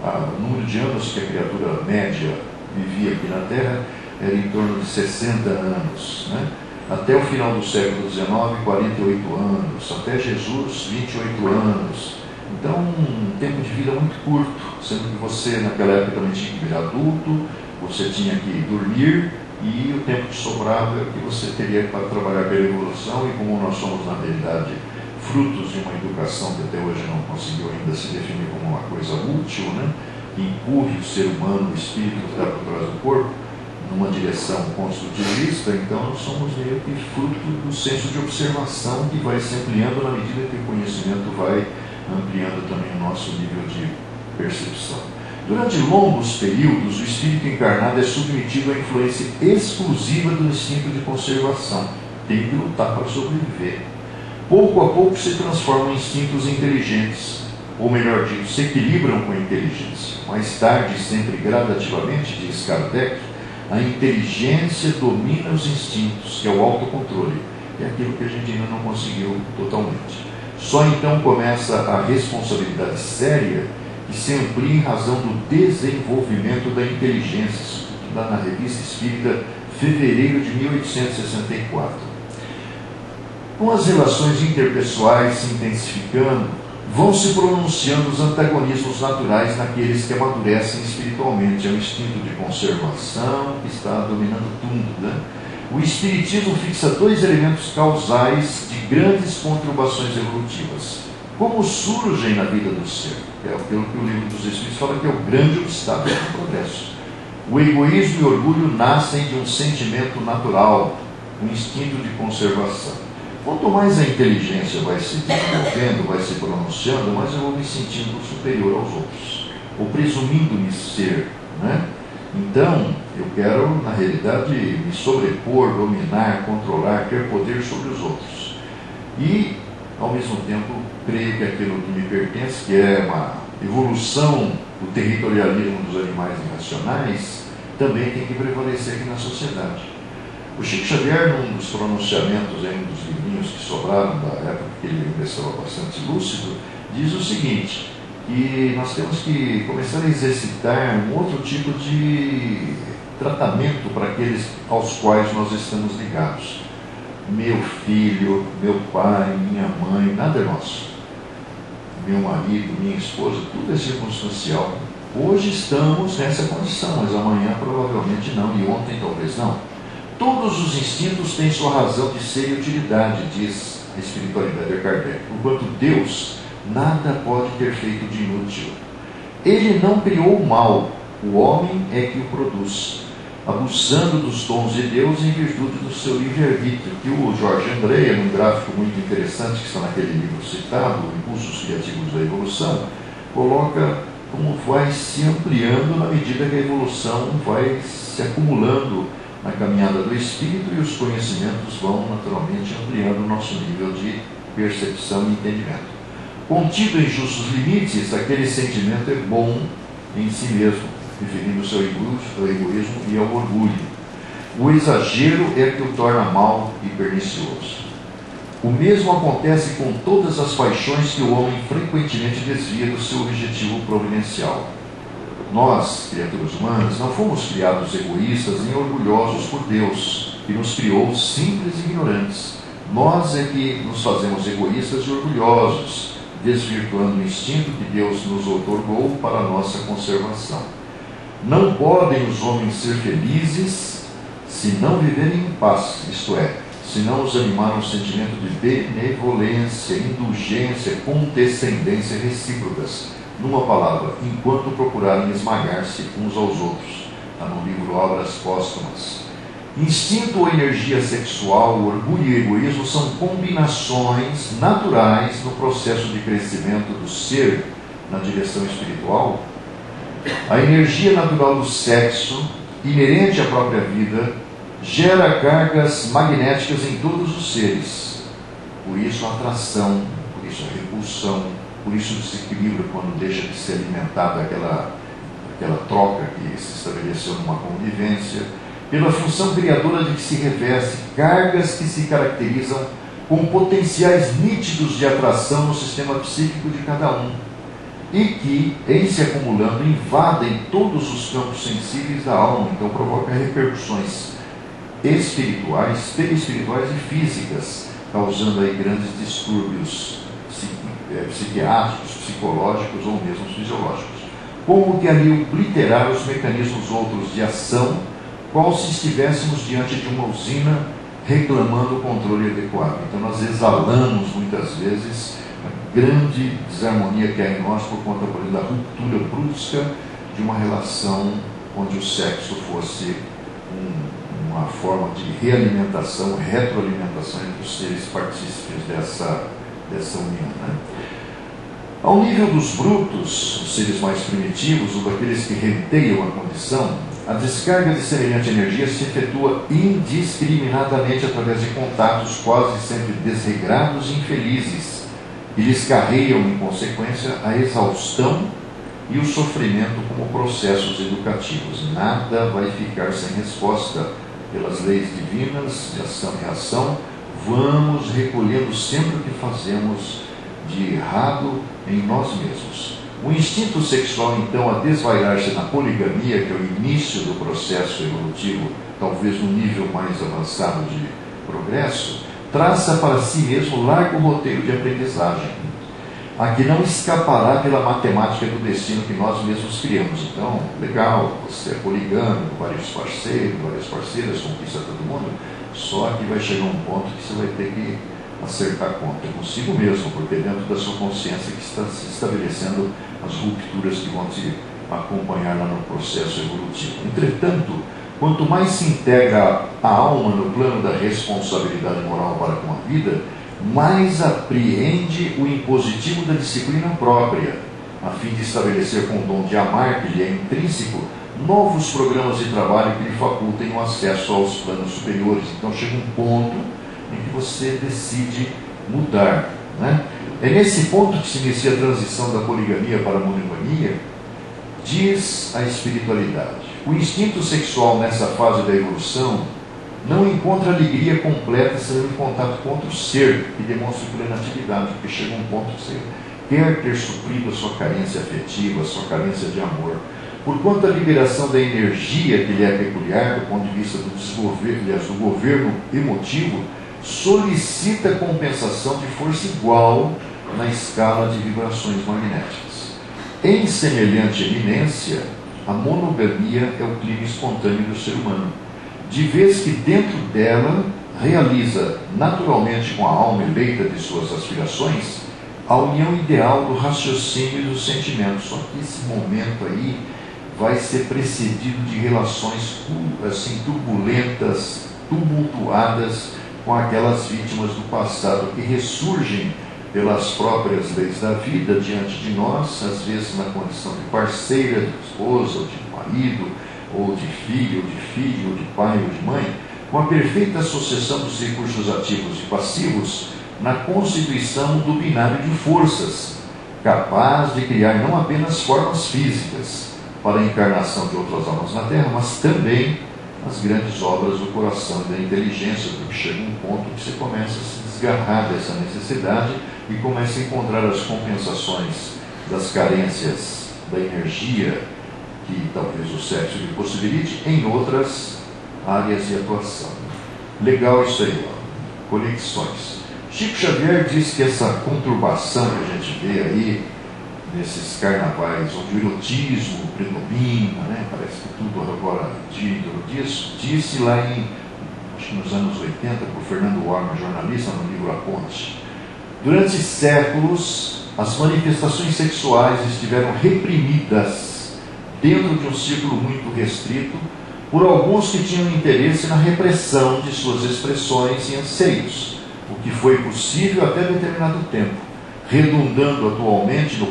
Speaker 1: o número de anos que a criatura média vivia aqui na Terra era em torno de 60 anos, né? Até o final do século XIX, 48 anos, até Jesus, 28 anos. Então, um tempo de vida muito curto, sendo que você naquela época também tinha que virar adulto, você tinha que dormir, e o tempo que sobrava é o que você teria para trabalhar pela evolução. E como nós somos, na realidade, frutos de uma educação que até hoje não conseguiu ainda se definir como uma coisa útil, né? Que empurre o ser humano, o espírito que está por trás do corpo, numa direção construtivista, então nós somos meio que fruto do senso de observação que vai se ampliando na medida que o conhecimento vai ampliando também o nosso nível de percepção. Durante longos períodos, o espírito encarnado é submetido à influência exclusiva do instinto de conservação. Tem que lutar para sobreviver. Pouco a pouco se transformam em instintos inteligentes, ou melhor dito, se equilibram com a inteligência. Mais tarde, sempre gradativamente, diz Kardec, a inteligência domina os instintos, que é o autocontrole. É aquilo que a gente ainda não conseguiu totalmente. Só então começa a responsabilidade séria, que se amplia em razão do desenvolvimento da inteligência. Isso está na Revista Espírita, fevereiro de 1864. Com as relações interpessoais se intensificando, vão se pronunciando os antagonismos naturais naqueles que amadurecem espiritualmente. É o instinto de conservação que está dominando tudo, né? O Espiritismo fixa dois elementos causais de grandes conturbações evolutivas. Como surgem na vida do ser? É pelo que o Livro dos Espíritos fala que é o grande obstáculo do progresso. O egoísmo e o orgulho nascem de um sentimento natural, um instinto de conservação. Quanto mais a inteligência vai se desenvolvendo, vai se pronunciando, mais eu vou me sentindo superior aos outros, ou presumindo-me ser, né? Então, eu quero, na realidade, me sobrepor, dominar, controlar, ter poder sobre os outros. E, ao mesmo tempo, creio que aquilo que me pertence, que é uma evolução do territorialismo dos animais irracionais, também tem que prevalecer aqui na sociedade. O Chico Xavier, num dos pronunciamentos, em um dos livrinhos que sobraram da época que ele ainda estava bastante lúcido, diz o seguinte, que nós temos que começar a exercitar um outro tipo de tratamento para aqueles aos quais nós estamos ligados. Meu filho, meu pai, minha mãe, nada é nosso. Meu marido, minha esposa, tudo é circunstancial. Hoje estamos nessa condição, mas amanhã provavelmente não, e ontem talvez não. Todos os instintos têm sua razão de ser e utilidade, diz a espiritualidade de Kardec. Enquanto Deus, nada pode ter feito de inútil. Ele não criou o mal, o homem é que o produz, abusando dos dons de Deus em virtude do seu livre-arbítrio, que o Jorge Andréa, num gráfico muito interessante que está naquele livro citado, Impulsos Criativos da Evolução, coloca como vai se ampliando na medida que a evolução vai se acumulando na caminhada do espírito e os conhecimentos vão naturalmente ampliando o nosso nível de percepção e entendimento. Contido em justos limites, aquele sentimento é bom em si mesmo, referindo-se ao egoísmo e ao orgulho. O exagero é que o torna mal e pernicioso. O mesmo acontece com todas as paixões que o homem frequentemente desvia do seu objetivo providencial. Nós, criaturas humanas, não fomos criados egoístas nem orgulhosos por Deus, que nos criou simples e ignorantes. Nós é que nos fazemos egoístas e orgulhosos, desvirtuando o instinto que Deus nos outorgou para a nossa conservação. Não podem os homens ser felizes se não viverem em paz, isto é, se não os animar um sentimento de benevolência, indulgência, condescendência recíprocas. Numa palavra, enquanto procurarem esmagar-se uns aos outros. Está no livro Obras Póstumas. Instinto ou energia sexual, orgulho e egoísmo são combinações naturais no processo de crescimento do ser na direção espiritual. A energia natural do sexo, inerente à própria vida, gera cargas magnéticas em todos os seres. Por isso a atração, por isso a repulsão, por isso o desequilíbrio quando deixa de ser alimentado aquela troca que se estabeleceu numa convivência, pela função criadora de que se reveste, cargas que se caracterizam com potenciais nítidos de atração no sistema psíquico de cada um, e que, em se acumulando, invadem todos os campos sensíveis da alma, então provoca repercussões espirituais, perispirituais e físicas, causando aí grandes distúrbios psiquiátricos, psicológicos ou mesmo fisiológicos. Como que ali obliterar os mecanismos outros de ação, qual se estivéssemos diante de uma usina reclamando o controle adequado. Então nós exalamos muitas vezes a grande desarmonia que há em nós por conta, por exemplo, da ruptura brusca de uma relação onde o sexo fosse uma forma de realimentação, retroalimentação entre os seres partícipes dessa união, né? Ao nível dos brutos, os seres mais primitivos, ou daqueles que reteiam a condição, a descarga de semelhante energia se efetua indiscriminadamente através de contatos quase sempre desregrados e infelizes, e lhes carregam, em consequência, a exaustão e o sofrimento como processos educativos. Nada vai ficar sem resposta. Pelas leis divinas de ação e reação, vamos recolhendo sempre o que fazemos de errado em nós mesmos. O instinto sexual, então, a desvairar-se na poligamia, que é o início do processo evolutivo, talvez no nível mais avançado de progresso, traça para si mesmo largo roteiro de aprendizagem, a que não escapará pela matemática do destino que nós mesmos criamos. Então, legal, você é poligâmico, vários parceiros, várias parceiras, conquista todo mundo, só que vai chegar um ponto que você vai ter que acertar conta consigo mesmo, porque é dentro da sua consciência que está se estabelecendo as rupturas que vão te acompanhar lá no processo evolutivo. Entretanto, quanto mais se integra a alma no plano da responsabilidade moral para com a vida, mais apreende o impositivo da disciplina própria, a fim de estabelecer com o dom de amar, que lhe é intrínseco, novos programas de trabalho que lhe facultem o acesso aos planos superiores. Então chega um ponto em que você decide mudar, né? É nesse ponto que se inicia a transição da poligamia para a monogamia, diz a espiritualidade. O instinto sexual nessa fase da evolução não encontra alegria completa se não em contato com outro ser que demonstre plena atividade, porque chega um ponto que você quer ter suprido a sua carência afetiva, a sua carência de amor. Porquanto a liberação da energia que lhe é peculiar, do ponto de vista do governo emotivo, solicita compensação de força igual na escala de vibrações magnéticas. Em semelhante eminência, a monogamia é o clima espontâneo do ser humano, de vez que dentro dela realiza naturalmente com a alma eleita de suas aspirações a união ideal do raciocínio e do sentimento. Só que esse momento aí vai ser precedido de relações assim turbulentas, tumultuadas com aquelas vítimas do passado que ressurgem pelas próprias leis da vida diante de nós, às vezes na condição de parceira, de esposa, ou de marido, ou de filho, ou de pai, ou de mãe, com a perfeita associação dos recursos ativos e passivos na constituição do binário de forças, capaz de criar não apenas formas físicas para a encarnação de outras almas na Terra, mas também as grandes obras do coração e da inteligência, porque chega um ponto que você começa a se desgarrar dessa necessidade e começa a encontrar as compensações das carências da energia que talvez o sexo lhe possibilite em outras áreas de atuação. Legal isso aí, ó. Conexões. Chico Xavier diz que essa conturbação que a gente vê aí nesses carnavais, onde o erotismo predomina, né? Parece que tudo agora gira em torno disso, disse lá acho que nos anos 80, por Fernando Warma, jornalista, no livro A Ponte. Durante séculos, as manifestações sexuais estiveram reprimidas dentro de um círculo muito restrito por alguns que tinham interesse na repressão de suas expressões e anseios, o que foi possível até determinado tempo, redundando atualmente no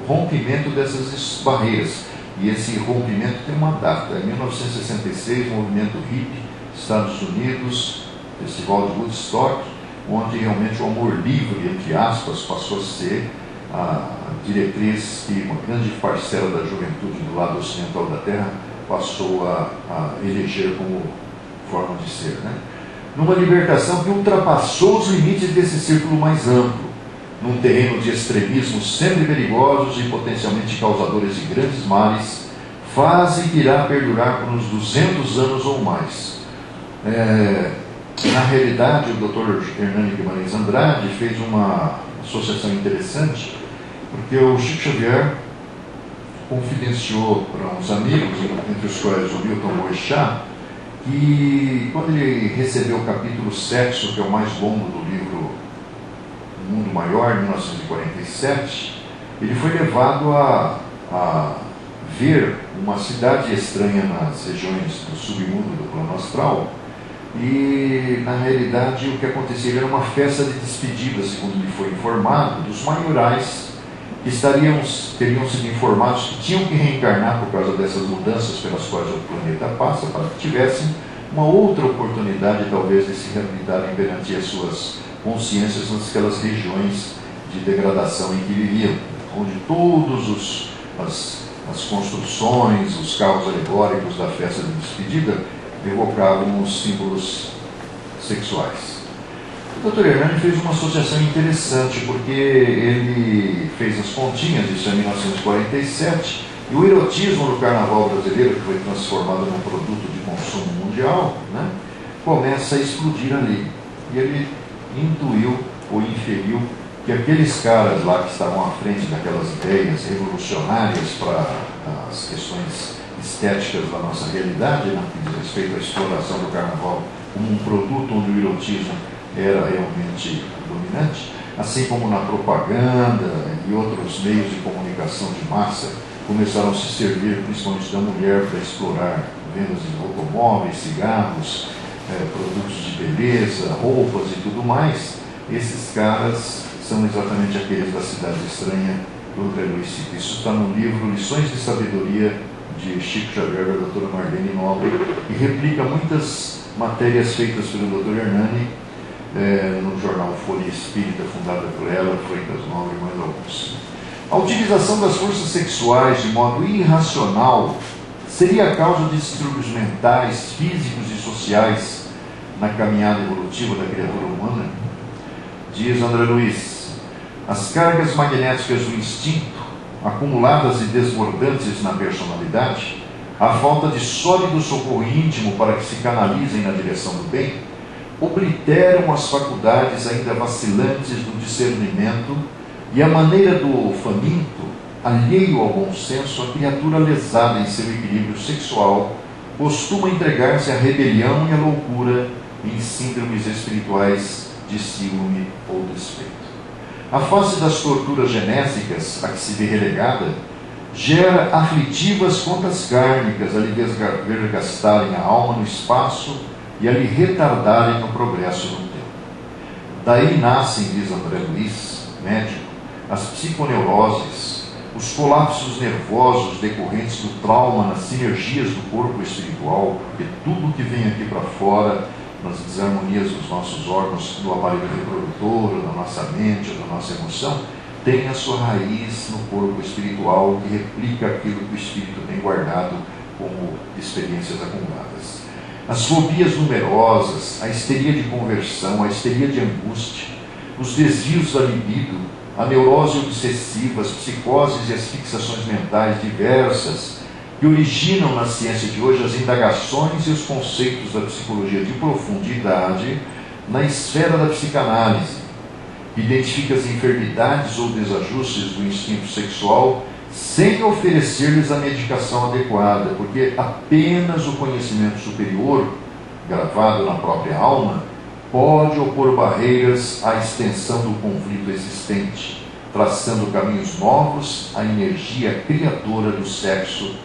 Speaker 1: rompimento dessas barreiras. E esse rompimento tem uma data, em 1966, movimento hippie, Estados Unidos, Festival de Woodstock, onde realmente o amor livre, entre aspas, passou a ser a diretriz que uma grande parcela da juventude do lado ocidental da Terra passou a eleger como forma de ser, né? Numa libertação que ultrapassou os limites desse círculo mais amplo, num terreno de extremismos sempre perigosos e potencialmente causadores de grandes males, fase que irá perdurar por uns 200 anos ou mais. Na realidade, o Dr. Hernani Guimarães Andrade fez uma associação interessante, porque o Chico Xavier confidenciou para uns amigos, entre os quais o Milton Boechat, que quando ele recebeu o capítulo Sexo, que é o mais longo do livro O Mundo Maior, em 1947, ele foi levado a ver uma cidade estranha nas regiões do submundo do plano astral, e na realidade o que acontecia era uma festa de despedida, segundo lhe foi informado, dos maiorais que teriam sido informados que tinham que reencarnar por causa dessas mudanças pelas quais o planeta passa, para que tivessem uma outra oportunidade, talvez, de se reabilitarem perante as suas consciências naquelas regiões de degradação em que viviam, onde todas as construções, os carros alegóricos da festa de despedida evocavam os símbolos sexuais. O Dr. Hernani fez uma associação interessante, porque ele fez as continhas, isso em 1947, e o erotismo no carnaval brasileiro, que foi transformado num produto de consumo mundial, né, começa a explodir ali. E ele intuiu ou inferiu que aqueles caras lá que estavam à frente daquelas ideias revolucionárias para as questões estéticas da nossa realidade, né, que diz respeito à exploração do carnaval como um produto onde o erotismo era realmente dominante, assim como na propaganda e outros meios de comunicação de massa, começaram a se servir principalmente da mulher para explorar vendas de automóveis, cigarros, produtos de beleza, roupas e tudo mais. Esses caras são exatamente aqueles da Cidade Estranha do André Luiz Siqueira. Isso está no livro Lições de Sabedoria de Chico Xavier, da doutora Marlene Nobre, e replica muitas matérias feitas pelo Dr. Hernani no jornal Folha Espírita, fundada por ela, Freitas Nobre e mais alguns. A utilização das forças sexuais de modo irracional seria a causa de distúrbios mentais, físicos e sociais na caminhada evolutiva da criatura humana? Diz André Luiz: as cargas magnéticas do instinto, acumuladas e desbordantes na personalidade, a falta de sólido socorro íntimo para que se canalizem na direção do bem, obliteram as faculdades ainda vacilantes do discernimento e a maneira do faminto, alheio ao bom senso, a criatura lesada em seu equilíbrio sexual costuma entregar-se à rebelião e à loucura em síndromes espirituais de ciúme ou despeito. A face das torturas genésicas a que se vê relegada gera aflitivas contas kármicas a lhe vergastarem a alma no espaço e a lhe retardarem no progresso no tempo. Daí nascem, diz André Luiz, médico, as psiconeuroses, os colapsos nervosos decorrentes do trauma nas sinergias do corpo espiritual, porque tudo que vem aqui para fora, nas desarmonias dos nossos órgãos, do aparelho reprodutor, da nossa mente, ou da nossa emoção, tem a sua raiz no corpo espiritual, que replica aquilo que o espírito tem guardado como experiências acumuladas. As fobias numerosas, a histeria de conversão, a histeria de angústia, os desvios da libido, a neurose obsessiva, as psicoses e as fixações mentais diversas, que originam na ciência de hoje as indagações e os conceitos da psicologia de profundidade na esfera da psicanálise, que identifica as enfermidades ou desajustes do instinto sexual sem oferecer-lhes a medicação adequada, porque apenas o conhecimento superior, gravado na própria alma, pode opor barreiras à extensão do conflito existente, traçando caminhos novos à energia criadora do sexo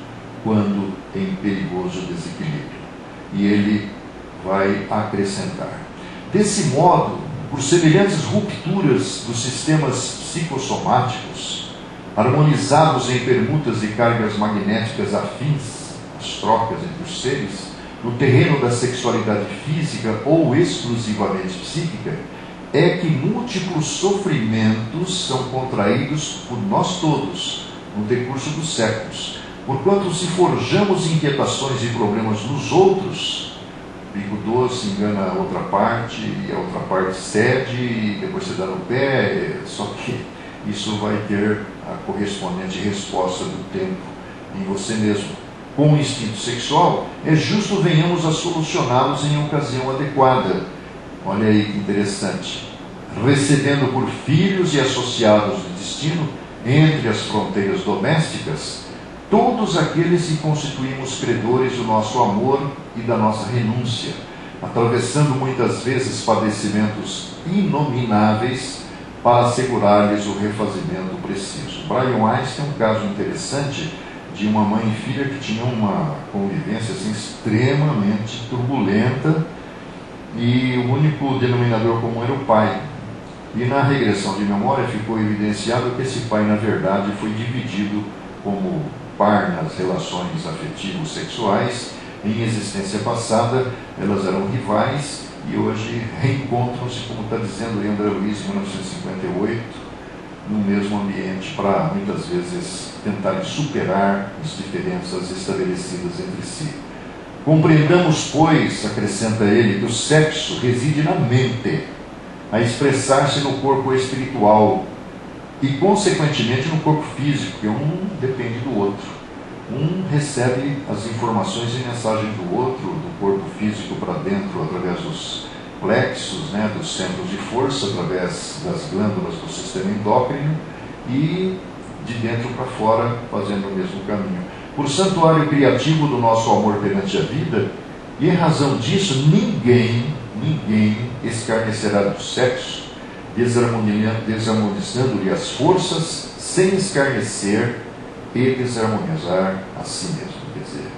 Speaker 1: quando em perigoso desequilíbrio. E ele vai acrescentar: desse modo, por semelhantes rupturas dos sistemas psicossomáticos, harmonizados em permutas e cargas magnéticas afins, as trocas entre os seres, no terreno da sexualidade física ou exclusivamente psíquica, é que múltiplos sofrimentos são contraídos por nós todos no decurso dos séculos, porquanto se forjamos inquietações e problemas nos outros, bico doce engana a outra parte, e a outra parte cede, e depois você dá no pé, só que isso vai ter a correspondente resposta do tempo em você mesmo. Com o instinto sexual, é justo venhamos a solucioná-los em ocasião adequada. Olha aí que interessante. Recebendo por filhos e associados de destino, entre as fronteiras domésticas, todos aqueles que constituímos credores do nosso amor e da nossa renúncia, atravessando muitas vezes padecimentos inomináveis para assegurar-lhes o refazimento preciso. Brian Weiss tem um caso interessante de uma mãe e filha que tinham uma convivência assim, extremamente turbulenta, e o único denominador comum era o pai. E na regressão de memória ficou evidenciado que esse pai, na verdade, foi dividido como par nas relações afetivos sexuais. Em existência passada, elas eram rivais e hoje reencontram-se, como está dizendo aí André Luiz, em 1958, no mesmo ambiente para, muitas vezes, tentarem superar as diferenças estabelecidas entre si. Compreendamos, pois, acrescenta ele, que o sexo reside na mente, a expressar-se no corpo espiritual e, consequentemente, no corpo físico, que um depende do outro. Um recebe as informações e mensagens do outro, do corpo físico para dentro, através dos plexos, dos centros de força, através das glândulas do sistema endócrino, e de dentro para fora, fazendo o mesmo caminho. Por santuário criativo do nosso amor perante a vida, e em razão disso, ninguém escarnecerá do sexo, desarmonizando-lhe as forças, sem escarnecer e desarmonizar a si mesmo. Quer dizer,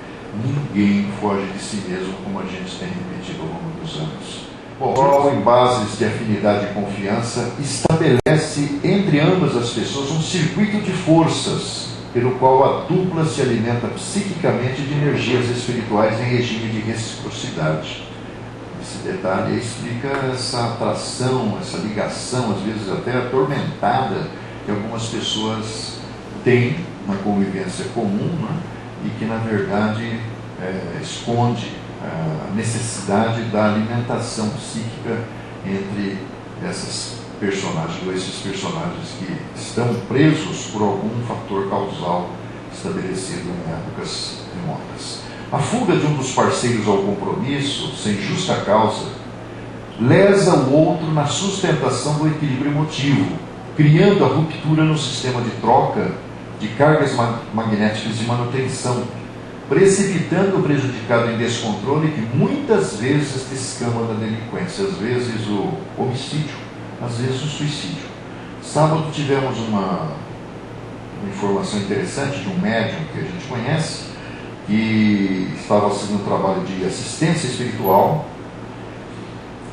Speaker 1: ninguém foge de si mesmo, como a gente tem repetido ao longo dos anos. Paulo, em bases de afinidade e confiança, estabelece entre ambas as pessoas um circuito de forças, pelo qual a dupla se alimenta psiquicamente de energias espirituais em regime de reciprocidade. Esse detalhe explica essa atração, essa ligação, às vezes até atormentada, que algumas pessoas têm na convivência comum, e que, na verdade, esconde a necessidade da alimentação psíquica entre esses personagens que estão presos por algum fator causal estabelecido em épocas remotas. A fuga de um dos parceiros ao compromisso, sem justa causa, lesa o outro na sustentação do equilíbrio emotivo, criando a ruptura no sistema de troca de cargas magnéticas de manutenção, precipitando o prejudicado em descontrole que muitas vezes descama da delinquência, às vezes o homicídio, às vezes o suicídio. Sábado tivemos uma informação interessante de um médium que a gente conhece, que estava fazendo um trabalho de assistência espiritual,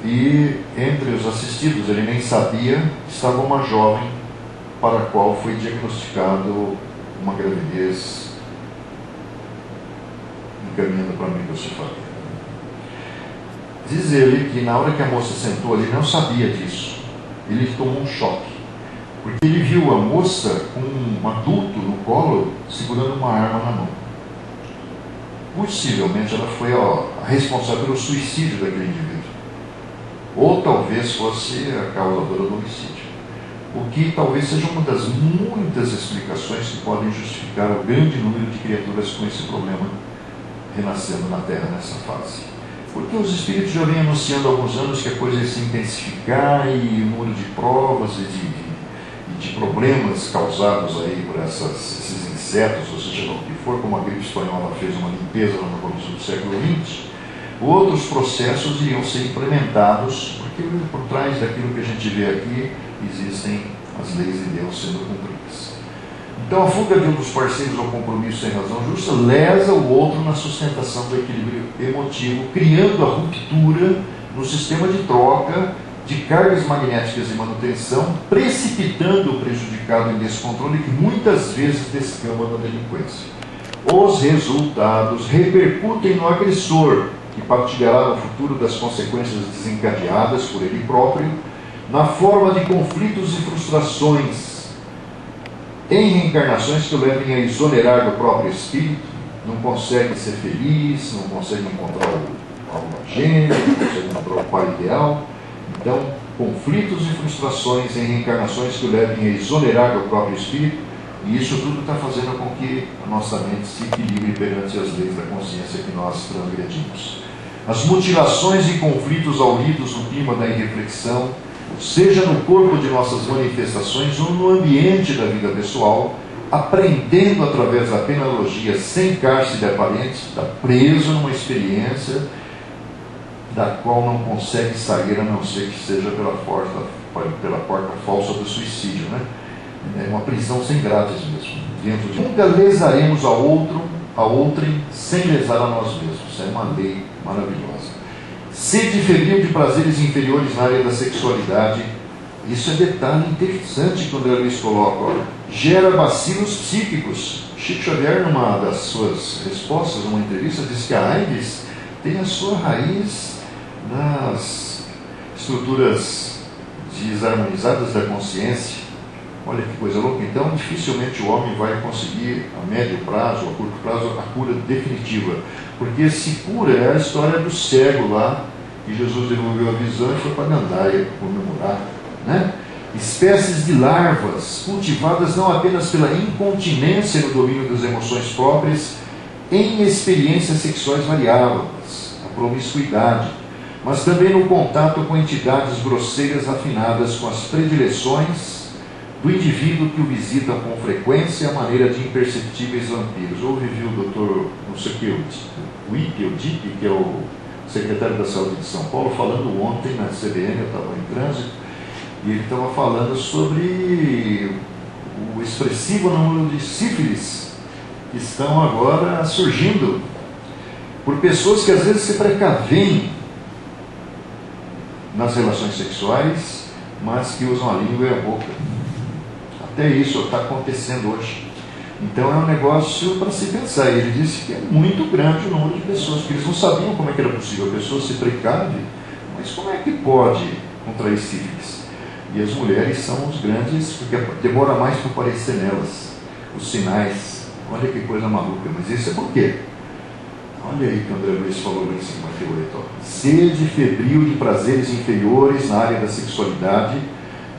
Speaker 1: e entre os assistidos, ele nem sabia, estava uma jovem para a qual foi diagnosticado uma gravidez encaminhando para a microcefalia. Diz ele que na hora que a moça sentou ali, não sabia disso. Ele tomou um choque, porque ele viu a moça com um adulto no colo segurando uma arma na mão. Possivelmente ela foi a responsável pelo suicídio daquele indivíduo, ou talvez fosse a causadora do homicídio, o que talvez seja uma das muitas explicações que podem justificar o grande número de criaturas com esse problema renascendo na Terra nessa fase. Porque os espíritos já vêm anunciando há alguns anos que a coisa ia se intensificar, e o número de provas e de problemas causados aí por esses insetos, ou seja, o que for, como a gripe espanhola fez uma limpeza no começo do século XX, outros processos iriam ser implementados, porque por trás daquilo que a gente vê aqui existem as leis de Deus sendo cumpridas. Então, a fuga de um dos parceiros ao compromisso sem razão justa lesa o outro na sustentação do equilíbrio emotivo, criando a ruptura no sistema de troca de cargas magnéticas de manutenção, precipitando o prejudicado em descontrole que muitas vezes descamba na delinquência. Os resultados repercutem no agressor, que partilhará no futuro das consequências desencadeadas por ele próprio, na forma de conflitos e frustrações, em reencarnações que o levem a exonerar do próprio espírito, não consegue ser feliz, não consegue encontrar o alma gêmea, não consegue encontrar o pai ideal. Então, conflitos e frustrações em reencarnações que o levem a exonerar do próprio espírito, e isso tudo está fazendo com que a nossa mente se equilibre perante as leis da consciência que nós transgredimos. As mutilações e conflitos auridos no clima da irreflexão, seja no corpo de nossas manifestações ou no ambiente da vida pessoal, aprendendo através da pedagogia sem cárcere aparente, está preso numa experiência da qual não consegue sair, a não ser que seja pela porta falsa do suicídio, É uma prisão sem grátis mesmo. Dentro de nunca lesaremos a outrem sem lesar a nós mesmos. Isso é uma lei maravilhosa. Sede febril de prazeres inferiores na área da sexualidade Isso é detalhe interessante que o André Luiz coloca. Ó, gera bacilos psíquicos. Chico Xavier, numa das suas respostas, numa entrevista, diz que a AIDS tem a sua raiz nas estruturas desarmonizadas da consciência. Olha que coisa louca. Então, dificilmente o homem vai conseguir, a médio prazo, a curto prazo, a cura definitiva. Porque se cura é a história do cego lá, que Jesus devolveu a visão e foi para Gandaia comemorar, né? Espécies de larvas, cultivadas não apenas pela incontinência no domínio das emoções próprias, em experiências sexuais variáveis, a promiscuidade, mas também no contato com entidades grosseiras afinadas com as predileções do indivíduo que o visita com frequência à maneira de imperceptíveis vampiros. Eu ouvi o doutor, não sei o que, o Dipe, que é o secretário da Saúde de São Paulo, falando ontem na CBN, eu estava em trânsito, e ele estava falando sobre o expressivo número de sífilis que estão agora surgindo por pessoas que às vezes se precavêm nas relações sexuais, mas que usam a língua e a boca. Até isso está acontecendo hoje. Então é um negócio para se pensar. Ele disse que é muito grande o número de pessoas, porque eles não sabiam como é que era possível. A pessoa se precave, mas como é que pode contrair sífilis? E as mulheres são os grandes, porque demora mais para aparecer nelas os sinais. Olha que coisa maluca, mas isso é por quê? Olha aí que o André Luiz falou lá em 58. Ó. Sede febril de prazeres inferiores na área da sexualidade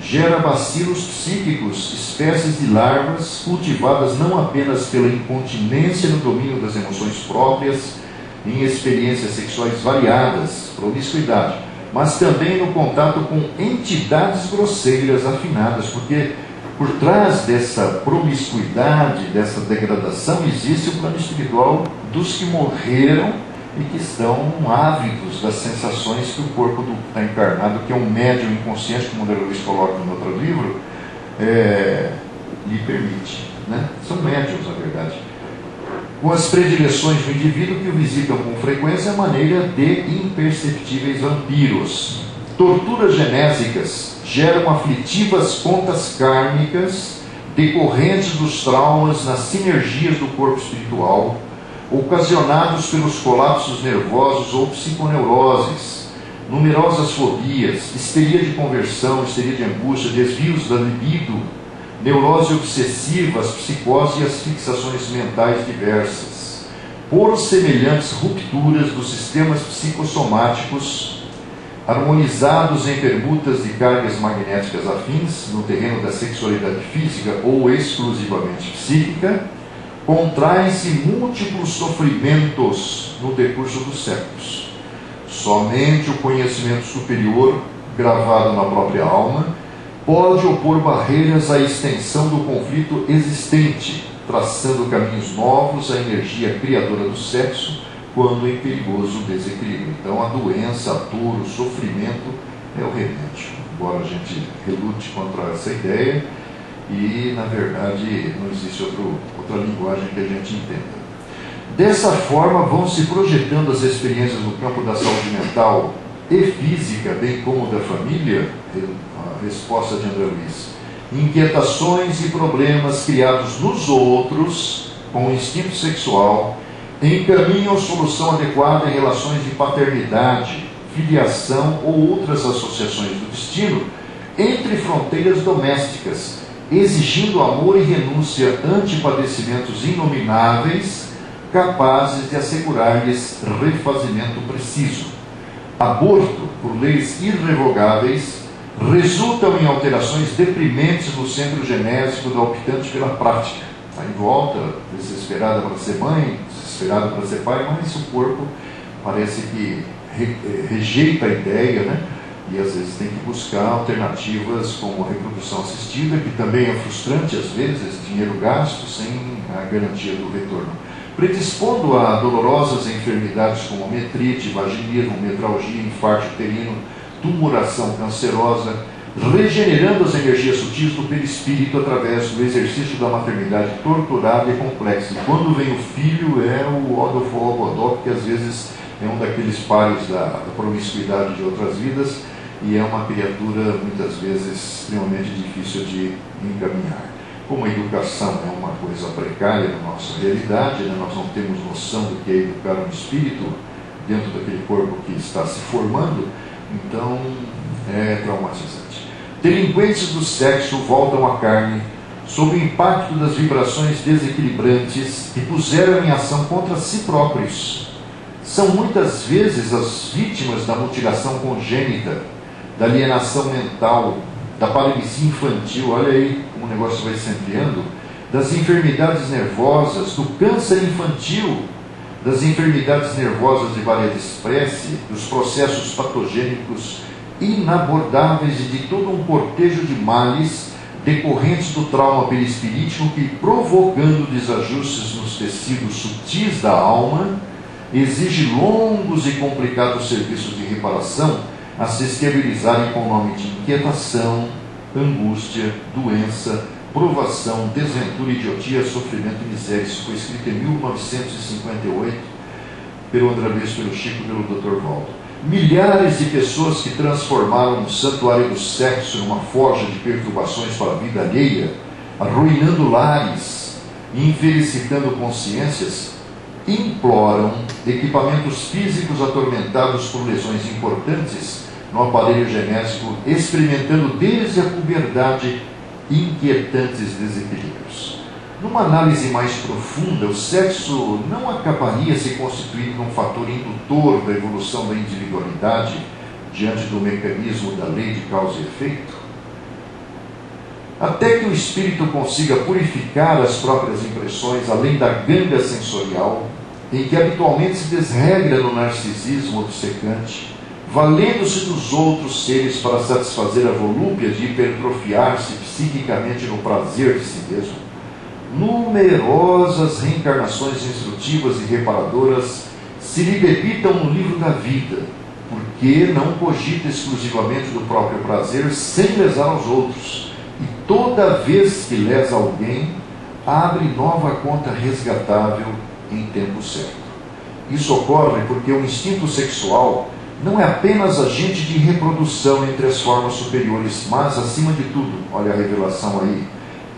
Speaker 1: gera bacilos psíquicos, espécies de larvas cultivadas não apenas pela incontinência no domínio das emoções próprias, em experiências sexuais variadas, promiscuidade, mas também no contato com entidades grosseiras afinadas, porque por trás dessa promiscuidade, dessa degradação, existe o plano espiritual dos que morreram e que estão ávidos das sensações que o corpo do que está encarnado, que é um médium inconsciente, como o André Luiz coloca no outro livro, lhe permite. Né? São médiums, na verdade. Com as predileções do indivíduo que o visitam com frequência, a maneira de imperceptíveis vampiros. Torturas genésicas geram aflitivas contas kármicas decorrentes dos traumas nas sinergias do corpo espiritual, ocasionados pelos colapsos nervosos ou psiconeuroses, numerosas fobias, histeria de conversão, histeria de angústia, desvios da libido, neurose obsessiva, as psicoses e as fixações mentais diversas, por semelhantes rupturas dos sistemas psicossomáticos harmonizados em permutas de cargas magnéticas afins no terreno da sexualidade física ou exclusivamente psíquica, contraem-se múltiplos sofrimentos no decurso dos séculos. Somente o conhecimento superior, gravado na própria alma, pode opor barreiras à extensão do conflito existente, traçando caminhos novos à energia criadora do sexo, quando em perigoso desequilíbrio. Então a doença, a dor, o sofrimento é o remédio. Embora a gente relute contra essa ideia, e na verdade não existe outra linguagem que a gente entenda. Dessa forma vão se projetando as experiências no campo da saúde mental e física, bem como da família, a resposta de André Luiz, inquietações e problemas criados nos outros com o instinto sexual encaminham solução adequada em relações de paternidade, filiação ou outras associações do destino entre fronteiras domésticas, exigindo amor e renúncia ante padecimentos inomináveis, capazes de assegurar-lhes refazimento preciso. Aborto, por leis irrevogáveis, resultam em alterações deprimentes no centro genésico da optante pela prática. Está em volta, desesperada para ser mãe, desesperada para ser pai, mas o corpo parece que rejeita a ideia, né? E às vezes tem que buscar alternativas como a reprodução assistida, que também é frustrante às vezes, dinheiro gasto sem a garantia do retorno. Predispondo a dolorosas enfermidades como metrite, vaginismo, metralgia, infarto uterino, tumoração cancerosa, regenerando as energias sutis do perispírito através do exercício da maternidade torturada e complexa. E quando vem o filho, é o Odofó, que às vezes é um daqueles pares da promiscuidade de outras vidas, e é uma criatura muitas vezes extremamente difícil de encaminhar. Como a educação é uma coisa precária na nossa realidade, né? Nós não temos noção do que é educar um espírito dentro daquele corpo que está se formando, então é traumatizante. Delinquentes do sexo voltam à carne sob o impacto das vibrações desequilibrantes que puseram em ação contra si próprios. São muitas vezes as vítimas da mutilação congênita, da alienação mental, da paralisia infantil, olha aí como o negócio vai se ampliando, das enfermidades nervosas, do câncer infantil, das enfermidades nervosas de variada espécie, dos processos patogênicos inabordáveis e de todo um cortejo de males decorrentes do trauma perispirítico que, provocando desajustes nos tecidos sutis da alma, exige longos e complicados serviços de reparação a se estabilizarem com o nome de inquietação, angústia, doença, provação, desventura, idiotia, sofrimento e miséria. Isso foi escrito em 1958 pelo André Luiz, pelo Chico e pelo Dr. Waldo. Milhares de pessoas que transformaram o santuário do sexo numa forja de perturbações para a vida alheia, arruinando lares e infelicitando consciências, imploram equipamentos físicos atormentados por lesões importantes no aparelho genésico, experimentando desde a puberdade inquietantes desequilíbrios. Numa análise mais profunda, o sexo não acabaria se constituindo um fator indutor da evolução da individualidade diante do mecanismo da lei de causa e efeito? Até que o espírito consiga purificar as próprias impressões, além da ganga sensorial, em que habitualmente se desregra no narcisismo obcecante, valendo-se dos outros seres para satisfazer a volúpia de hipertrofiar-se psiquicamente no prazer de si mesmo, numerosas reencarnações instrutivas e reparadoras se lhe bebitam no livro da vida, porque não cogita exclusivamente do próprio prazer sem lesar aos outros, e toda vez que lesa alguém, abre nova conta resgatável em tempo certo. Isso ocorre porque o instinto sexual não é apenas agente de reprodução entre as formas superiores, mas, acima de tudo, olha a revelação aí,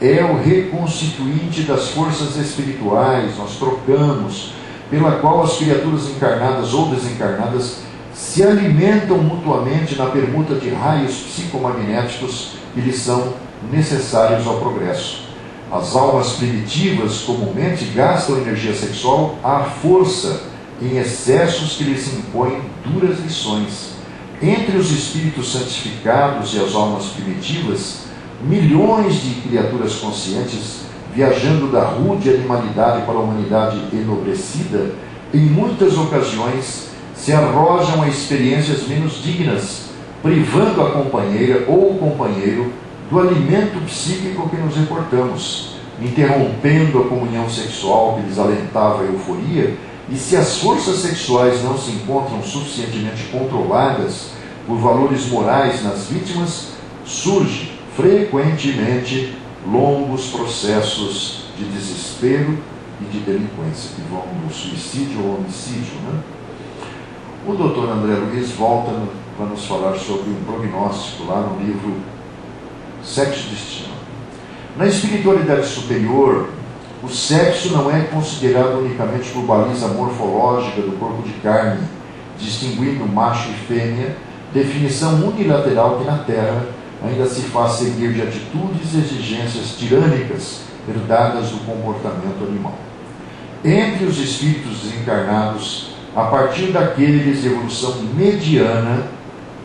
Speaker 1: é o reconstituinte das forças espirituais, nós trocamos, pela qual as criaturas encarnadas ou desencarnadas se alimentam mutuamente na permuta de raios psicomagnéticos que lhes são necessários ao progresso. As almas primitivas comumente gastam energia sexual à força, em excessos que lhes impõem duras lições. Entre os espíritos santificados e as almas primitivas, milhões de criaturas conscientes, viajando da rude animalidade para a humanidade enobrecida, em muitas ocasiões se arrojam a experiências menos dignas, privando a companheira ou o companheiro do alimento psíquico que nos reportamos, interrompendo a comunhão sexual que lhes alentava a euforia. E se as forças sexuais não se encontram suficientemente controladas por valores morais nas vítimas, surge frequentemente longos processos de desespero e de delinquência, que vão do suicídio ao homicídio, né? O Dr. André Luiz volta para nos falar sobre um prognóstico lá no livro Sexo e Destino. Na espiritualidade superior, o sexo não é considerado unicamente por baliza morfológica do corpo de carne, distinguindo macho e fêmea, definição unilateral que na Terra ainda se faz seguir de atitudes e exigências tirânicas herdadas do comportamento animal. Entre os espíritos desencarnados, a partir daqueles de evolução mediana,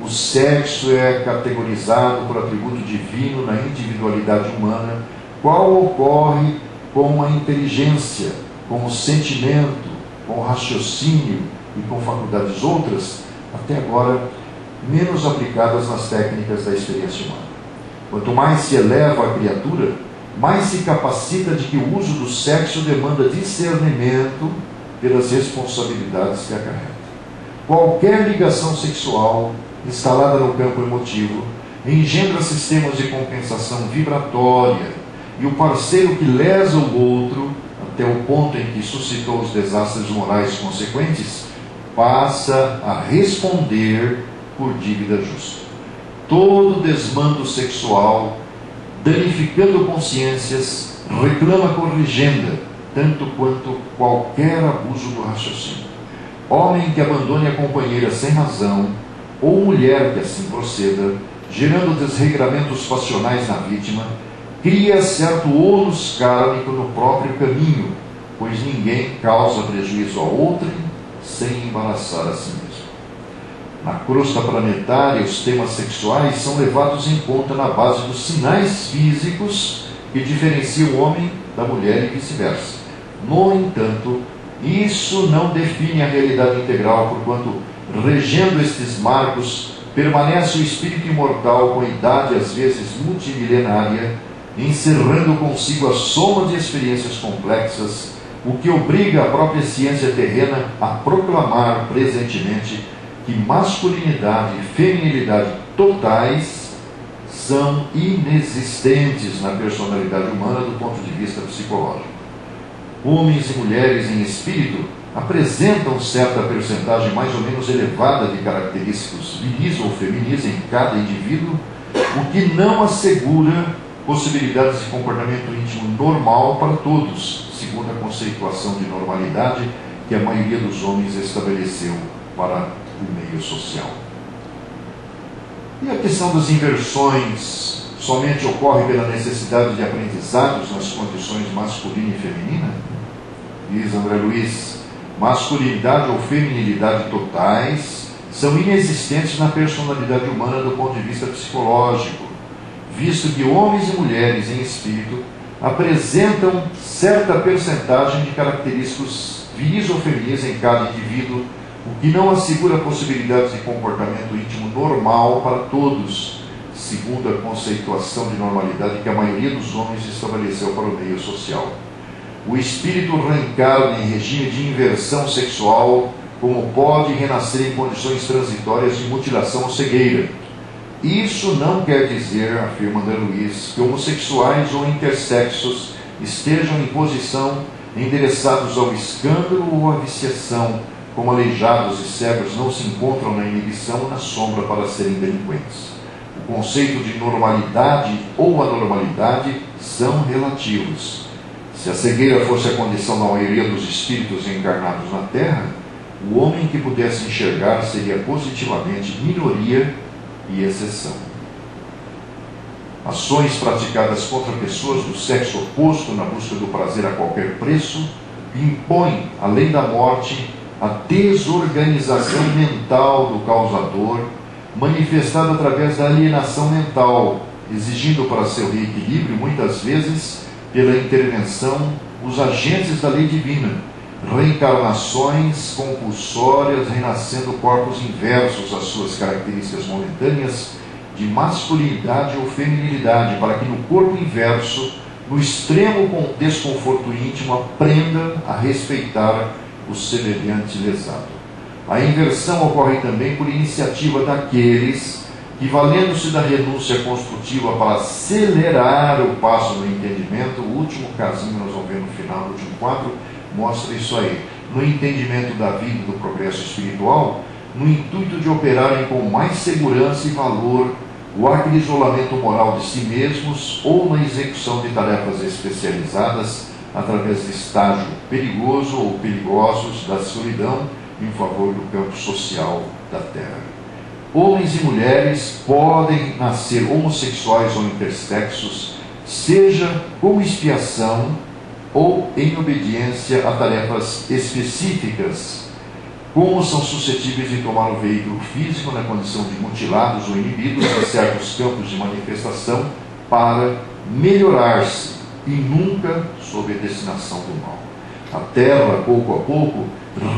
Speaker 1: o sexo é categorizado por atributo divino na individualidade humana, qual ocorre com a inteligência, com o sentimento, com o raciocínio e com faculdades outras, até agora menos aplicadas nas técnicas da experiência humana. Quanto mais se eleva a criatura, mais se capacita de que o uso do sexo demanda discernimento pelas responsabilidades que acarreta. Qualquer ligação sexual instalada no campo emotivo engendra sistemas de compensação vibratória, e o parceiro que lesa o outro, até o ponto em que suscitou os desastres morais consequentes, passa a responder por dívida justa. todo desmando sexual, danificando consciências, reclama corrigenda, tanto quanto qualquer abuso do raciocínio. Homem que abandone a companheira sem razão, ou mulher que assim proceda, gerando desregramentos passionais na vítima, cria certo ônus kármico no próprio caminho, pois ninguém causa prejuízo a outrem sem embaraçar a si mesmo. Na crosta planetária, os temas sexuais são levados em conta na base dos sinais físicos que diferenciam o homem da mulher e vice-versa. No entanto, isso não define a realidade integral, porquanto, regendo estes marcos, permanece o espírito imortal com idade às vezes multimilenária, encerrando consigo a soma de experiências complexas, o que obriga a própria ciência terrena a proclamar presentemente que masculinidade e feminilidade totais são inexistentes na personalidade humana do ponto de vista psicológico. Homens e mulheres em espírito apresentam certa percentagem mais ou menos elevada de característicos viris ou feminis em cada indivíduo, o que não assegura possibilidades de comportamento íntimo normal para todos, segundo a conceituação de normalidade que a maioria dos homens estabeleceu para o meio social. E a questão das inversões somente ocorre pela necessidade de aprendizados nas condições masculina e feminina? Diz André Luiz, masculinidade ou feminilidade totais são inexistentes na personalidade humana do ponto de vista psicológico, visto que homens e mulheres em espírito apresentam certa percentagem de característicos viris ou feminis em cada indivíduo, o que não assegura possibilidades de comportamento íntimo normal para todos, segundo a conceituação de normalidade que a maioria dos homens estabeleceu para o meio social. O espírito reencarna em regime de inversão sexual, como pode renascer em condições transitórias de mutilação ou cegueira. Isso não quer dizer, afirma André Luiz, que homossexuais ou intersexos estejam em posição endereçados ao escândalo ou à viciação, como aleijados e cegos não se encontram na inibição ou na sombra para serem delinquentes. O conceito de normalidade ou anormalidade são relativos. Se a cegueira fosse a condição da maioria dos espíritos encarnados na Terra, o homem que pudesse enxergar seria positivamente minoria e exceção. Ações praticadas contra pessoas do sexo oposto na busca do prazer a qualquer preço impõem, além da morte, a desorganização mental do causador, manifestada através da alienação mental, exigindo para seu reequilíbrio, muitas vezes, pela intervenção, os agentes da lei divina, reencarnações compulsórias, renascendo corpos inversos às suas características momentâneas de masculinidade ou feminilidade, para que no corpo inverso, no extremo desconforto íntimo, aprenda a respeitar o semelhante lesado. A inversão ocorre também por iniciativa daqueles que, valendo-se da renúncia construtiva para acelerar o passo do entendimento, o último casinho nós vamos ver no final do último quadro, mostra isso aí, no entendimento da vida e do progresso espiritual, no intuito de operarem com mais segurança e valor o acrisolamento moral de si mesmos ou na execução de tarefas especializadas através de estágio perigoso ou perigosos da solidão em favor do campo social da Terra. Homens e mulheres podem nascer homossexuais ou intersexos, seja como expiação ou em obediência a tarefas específicas, como são suscetíveis de tomar o veículo físico na condição de mutilados ou inibidos em certos campos de manifestação para melhorar-se e nunca sob a destinação do mal. A Terra, pouco a pouco,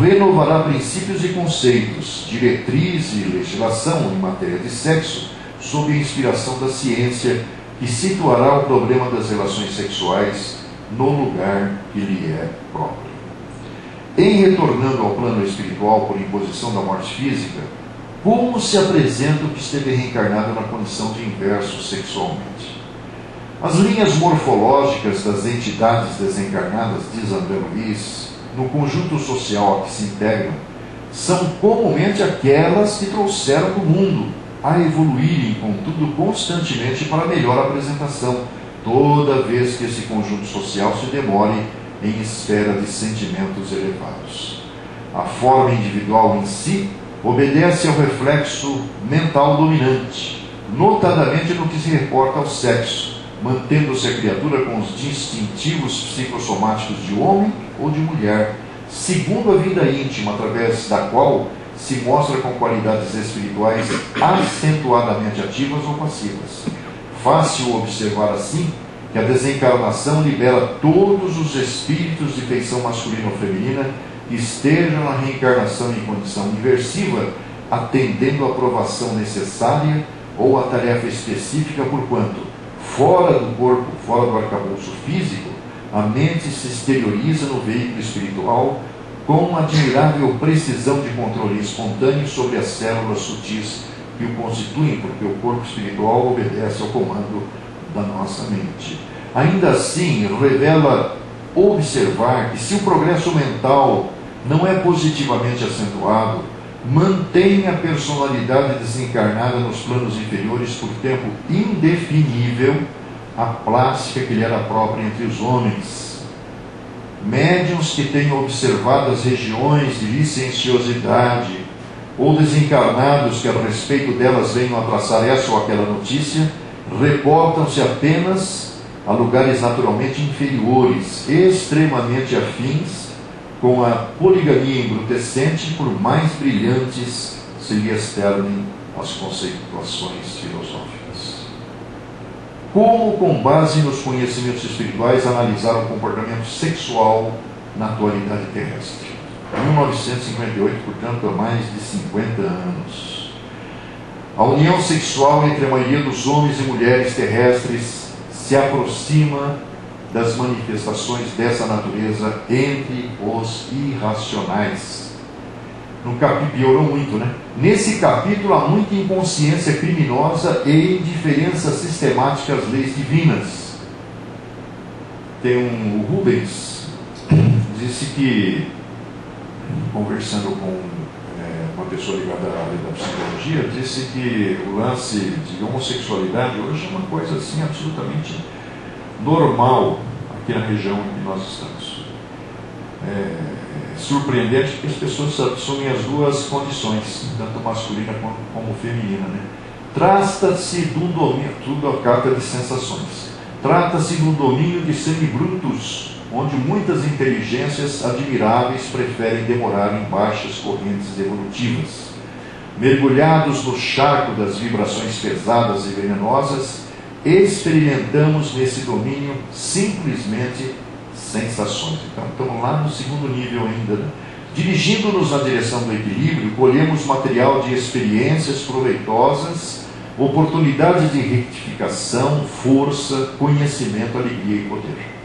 Speaker 1: renovará princípios e conceitos, diretriz e legislação em matéria de sexo, sob a inspiração da ciência, que situará o problema das relações sexuais no lugar que lhe é próprio. Em retornando ao plano espiritual por imposição da morte física, como se apresenta o que esteve reencarnado na condição de inverso sexualmente? As linhas morfológicas das entidades desencarnadas, diz André Luiz, no conjunto social a que se integram, são comumente aquelas que trouxeram do mundo, a evoluírem, contudo, constantemente para melhor apresentação, toda vez que esse conjunto social se demore em esfera de sentimentos elevados. A forma individual em si obedece ao reflexo mental dominante, notadamente no que se reporta ao sexo, mantendo-se a criatura com os distintivos psicossomáticos de homem ou de mulher, segundo a vida íntima, através da qual se mostra com qualidades espirituais acentuadamente ativas ou passivas. Fácil observar assim que a desencarnação libera todos os espíritos de feição masculina ou feminina que estejam na reencarnação em condição inversiva, atendendo à aprovação necessária ou à tarefa específica, porquanto, fora do corpo, fora do arcabouço físico, a mente se exterioriza no veículo espiritual com admirável precisão de controle espontâneo sobre as células sutis que o constituem, porque o corpo espiritual obedece ao comando da nossa mente. Ainda assim, revela observar que se o progresso mental não é positivamente acentuado, mantém a personalidade desencarnada nos planos inferiores por tempo indefinível a plástica que lhe era própria entre os homens. Médiuns que tenham observado as regiões de licenciosidade ou desencarnados que a respeito delas venham a traçar essa ou aquela notícia, reportam-se apenas a lugares naturalmente inferiores, extremamente afins com a poligamia embrutecente, por mais brilhantes se lhe externem as conceituações filosóficas. Como, com base nos conhecimentos espirituais, analisar o comportamento sexual na atualidade terrestre? 1958, portanto, há mais de 50 anos. A união sexual entre a maioria dos homens e mulheres terrestres se aproxima das manifestações dessa natureza entre os irracionais. No capítulo piorou muito, né? Nesse capítulo há muita inconsciência criminosa e indiferença sistemática às leis divinas. Tem o Rubens, disse que, conversando com uma pessoa ligada à área da psicologia, disse que o lance de homossexualidade hoje é uma coisa assim absolutamente normal aqui na região em que nós estamos. Surpreendente que as pessoas assumem as duas condições, tanto masculina como feminina, né? Trata-se de um domínio, tudo a carta de sensações. Trata-se de um domínio de semibrutos, onde muitas inteligências admiráveis preferem demorar em baixas correntes evolutivas. Mergulhados no charco das vibrações pesadas e venenosas, experimentamos nesse domínio simplesmente sensações. Então, estamos lá no segundo nível ainda, né? Dirigindo-nos na direção do equilíbrio, colhemos material de experiências proveitosas, oportunidades de rectificação, força, conhecimento, alegria e poder.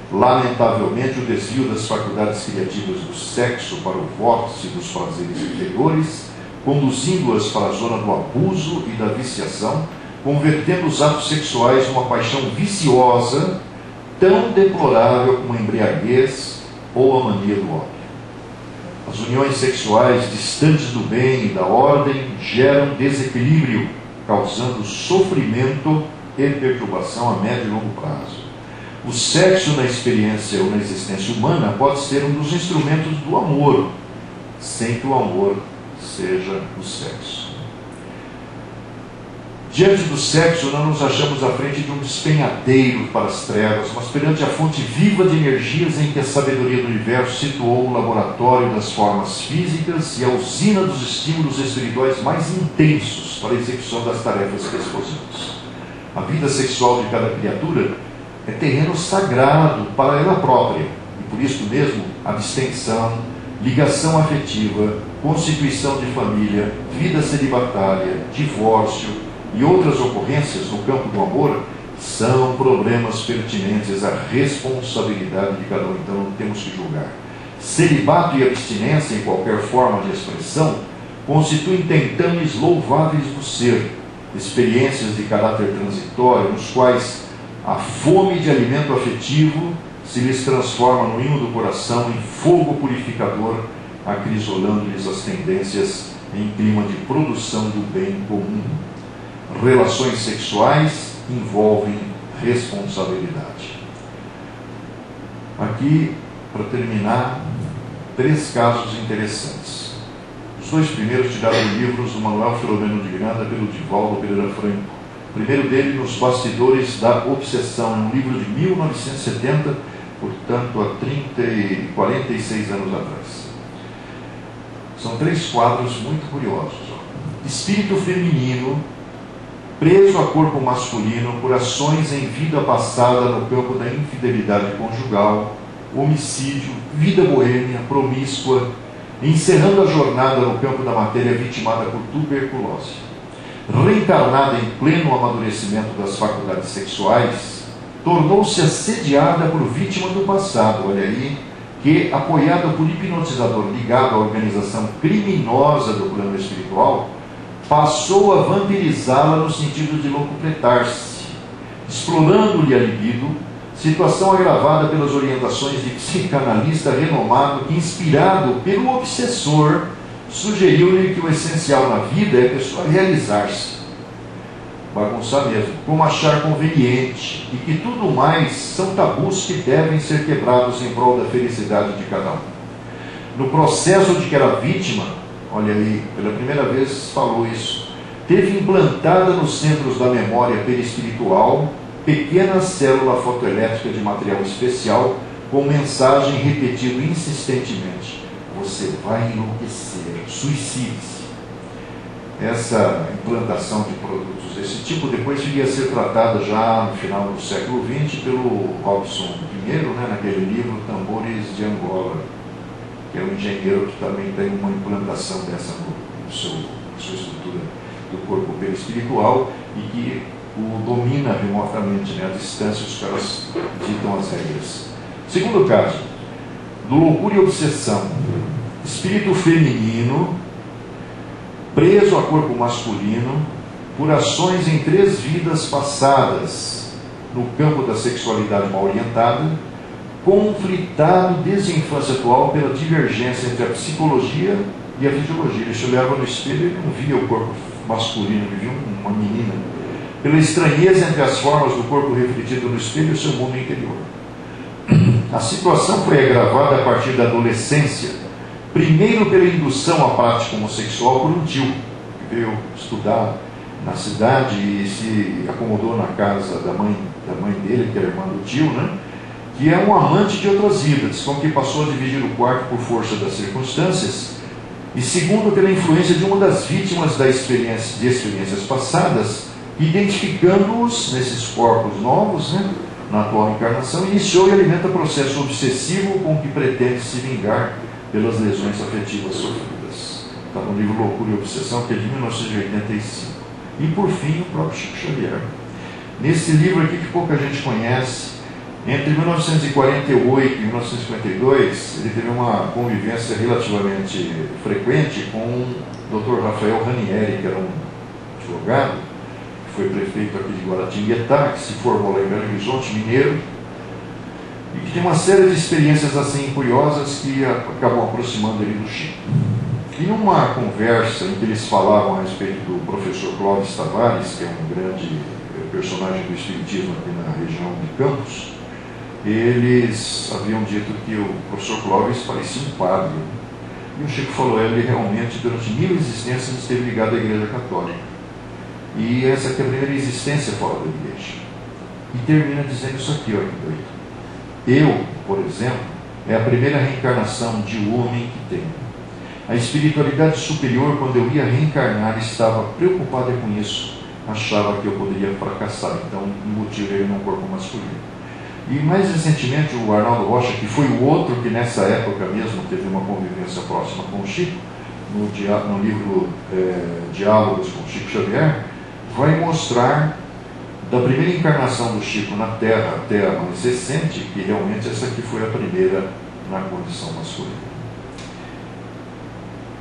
Speaker 1: Lamentavelmente, o desvio das faculdades criativas do sexo para o vórtice dos prazeres inferiores, conduzindo-as para a zona do abuso e da viciação, convertendo os atos sexuais numa paixão viciosa, tão deplorável como a embriaguez ou a mania do ópio. As uniões sexuais distantes do bem e da ordem geram desequilíbrio, causando sofrimento e perturbação a médio e longo prazo. O sexo na experiência ou na existência humana pode ser um dos instrumentos do amor, sem que o amor seja o sexo. Diante do sexo, não nos achamos à frente de um despenhadeiro para as trevas, mas perante a fonte viva de energias em que a sabedoria do universo situou o laboratório das formas físicas e a usina dos estímulos espirituais mais intensos para a execução das tarefas que exposemos. A vida sexual de cada criatura é terreno sagrado para ela própria, e por isso mesmo, abstenção, ligação afetiva, constituição de família, vida celibatária, divórcio e outras ocorrências no campo do amor são problemas pertinentes à responsabilidade de cada um, então não temos que julgar. Celibato e abstinência em qualquer forma de expressão constituem tentames louváveis do ser, experiências de caráter transitório nos quais a fome de alimento afetivo se lhes transforma no hino do coração em fogo purificador, acrisolando-lhes as tendências em clima de produção do bem comum. Relações sexuais envolvem responsabilidade. Aqui, para terminar, 3 casos interessantes. Os 2 primeiros tiraram livros do Manuel Filomeno de Miranda pelo Divaldo Pereira Franco. O primeiro dele, Nos Bastidores da Obsessão, um livro de 1970, portanto, há 46 anos atrás. São 3 quadros muito curiosos. Espírito feminino preso a corpo masculino por ações em vida passada no campo da infidelidade conjugal, homicídio, vida boêmia, promíscua, encerrando a jornada no campo da matéria vitimada por tuberculose. Reencarnada em pleno amadurecimento das faculdades sexuais, tornou-se assediada por vítima do passado, olha aí, que, apoiada por hipnotizador ligado à organização criminosa do plano espiritual, passou a vampirizá-la no sentido de locupletar-se, explorando-lhe a libido, situação agravada pelas orientações de psicanalista renomado que, inspirado pelo obsessor, sugeriu-lhe que o essencial na vida é a pessoa realizar-se, bagunçar mesmo, como achar conveniente, e que tudo mais são tabus que devem ser quebrados em prol da felicidade de cada um. No processo de que era vítima, olha aí, pela primeira vez falou isso, teve implantada nos centros da memória perispiritual pequena célula fotoelétrica de material especial com mensagem repetida insistentemente: você vai enlouquecer, suicide-se. Essa implantação de produtos desse tipo depois viria a ser tratada já no final do século XX pelo Robson Pinheiro, naquele livro Tambores de Angola, que é um engenheiro que também tem uma implantação dessa na sua estrutura do corpo perispiritual e que o domina remotamente, à distância os caras ditam as regras. Segundo caso, do loucura e obsessão, espírito feminino preso a corpo masculino por ações em 3 vidas passadas no campo da sexualidade mal orientada, conflitado desde a infância atual pela divergência entre a psicologia e a fisiologia. Ele se olhava no espelho e não via o corpo masculino, ele via uma menina. Pela estranheza entre as formas do corpo refletido no espelho e o seu mundo interior. A situação foi agravada a partir da adolescência, primeiro pela indução à prática homossexual por um tio, que veio estudar na cidade e se acomodou na casa da mãe dele, que era irmã do tio, que é um amante de outras vidas, com quem passou a dividir o quarto por força das circunstâncias, e segundo pela influência de uma das vítimas de experiências passadas, identificando-os nesses corpos novos, na atual encarnação, iniciou e alimenta processo obsessivo com que pretende se vingar pelas lesões afetivas sofridas. Está no livro Loucura e Obsessão, que é de 1985. E por fim, o próprio Chico Xavier. Nesse livro aqui que pouca gente conhece, entre 1948 e 1952, ele teve uma convivência relativamente frequente com o Dr. Rafael Ranieri, que era um advogado, que foi prefeito aqui de Guaratinguetá, que se formou lá em Belo Horizonte, mineiro, e que tem uma série de experiências assim curiosas que acabam aproximando ele do Chico. Em uma conversa em que eles falavam a respeito do professor Clóvis Tavares, que é um grande personagem do espiritismo aqui na região de Campos, eles haviam dito que o professor Clóvis parecia um padre. E o Chico falou: ele realmente, durante 1000 existências, esteve ligado à Igreja Católica. E essa aqui é a primeira existência fora da Igreja. E termina dizendo isso aqui, olha que doido. Eu, por exemplo, é a primeira reencarnação de homem que tenho. A espiritualidade superior, quando eu ia reencarnar, estava preocupada com isso. Achava que eu poderia fracassar, então embutiu ele num corpo masculino. E mais recentemente o Arnaldo Rocha, que foi o outro que nessa época mesmo teve uma convivência próxima com o Chico, no livro Diálogos com Chico Xavier, vai mostrar da primeira encarnação do Chico na Terra até a mais recente, que realmente essa aqui foi a primeira na condição masculina.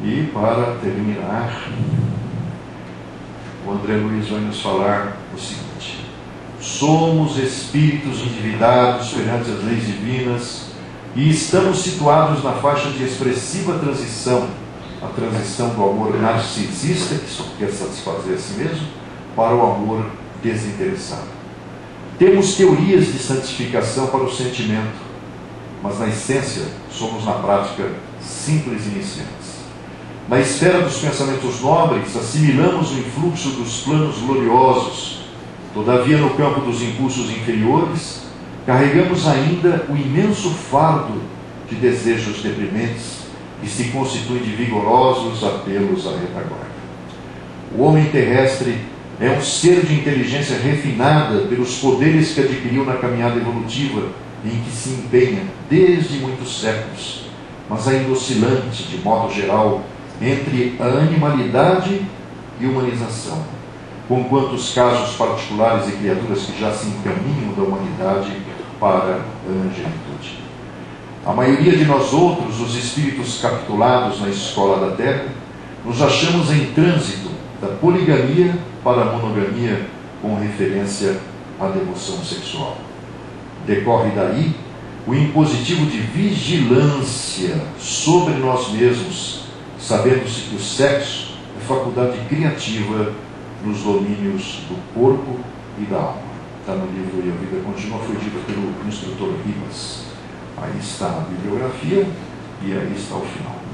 Speaker 1: E para terminar, o André Luiz vai nos falar o seguinte: somos espíritos endividados perante as leis divinas e estamos situados na faixa de expressiva transição a transição do amor narcisista, que só quer satisfazer a si mesmo, para o amor desinteressado. Temos teorias de santificação para o sentimento, mas na essência somos na prática simples iniciantes. Na esfera dos pensamentos nobres, assimilamos o influxo dos planos gloriosos. Todavia, no campo dos impulsos inferiores, carregamos ainda o imenso fardo de desejos deprimentes que se constituem de vigorosos apelos à retaguarda. O homem terrestre é um ser de inteligência refinada pelos poderes que adquiriu na caminhada evolutiva em que se empenha desde muitos séculos, mas ainda oscilante, de modo geral, entre a animalidade e humanização, conquanto os casos particulares e criaturas que já se encaminham da humanidade para a angelitude. A maioria de nós outros, os espíritos capitulados na escola da Terra, nos achamos em trânsito da poligamia para a monogamia com referência à devoção sexual. Decorre daí o impositivo de vigilância sobre nós mesmos, sabendo-se que o sexo é faculdade criativa nos domínios do corpo e da alma. Está no livro E a Vida Continua, foi dito pelo instrutor Ribas. Aí está a bibliografia e aí está o final.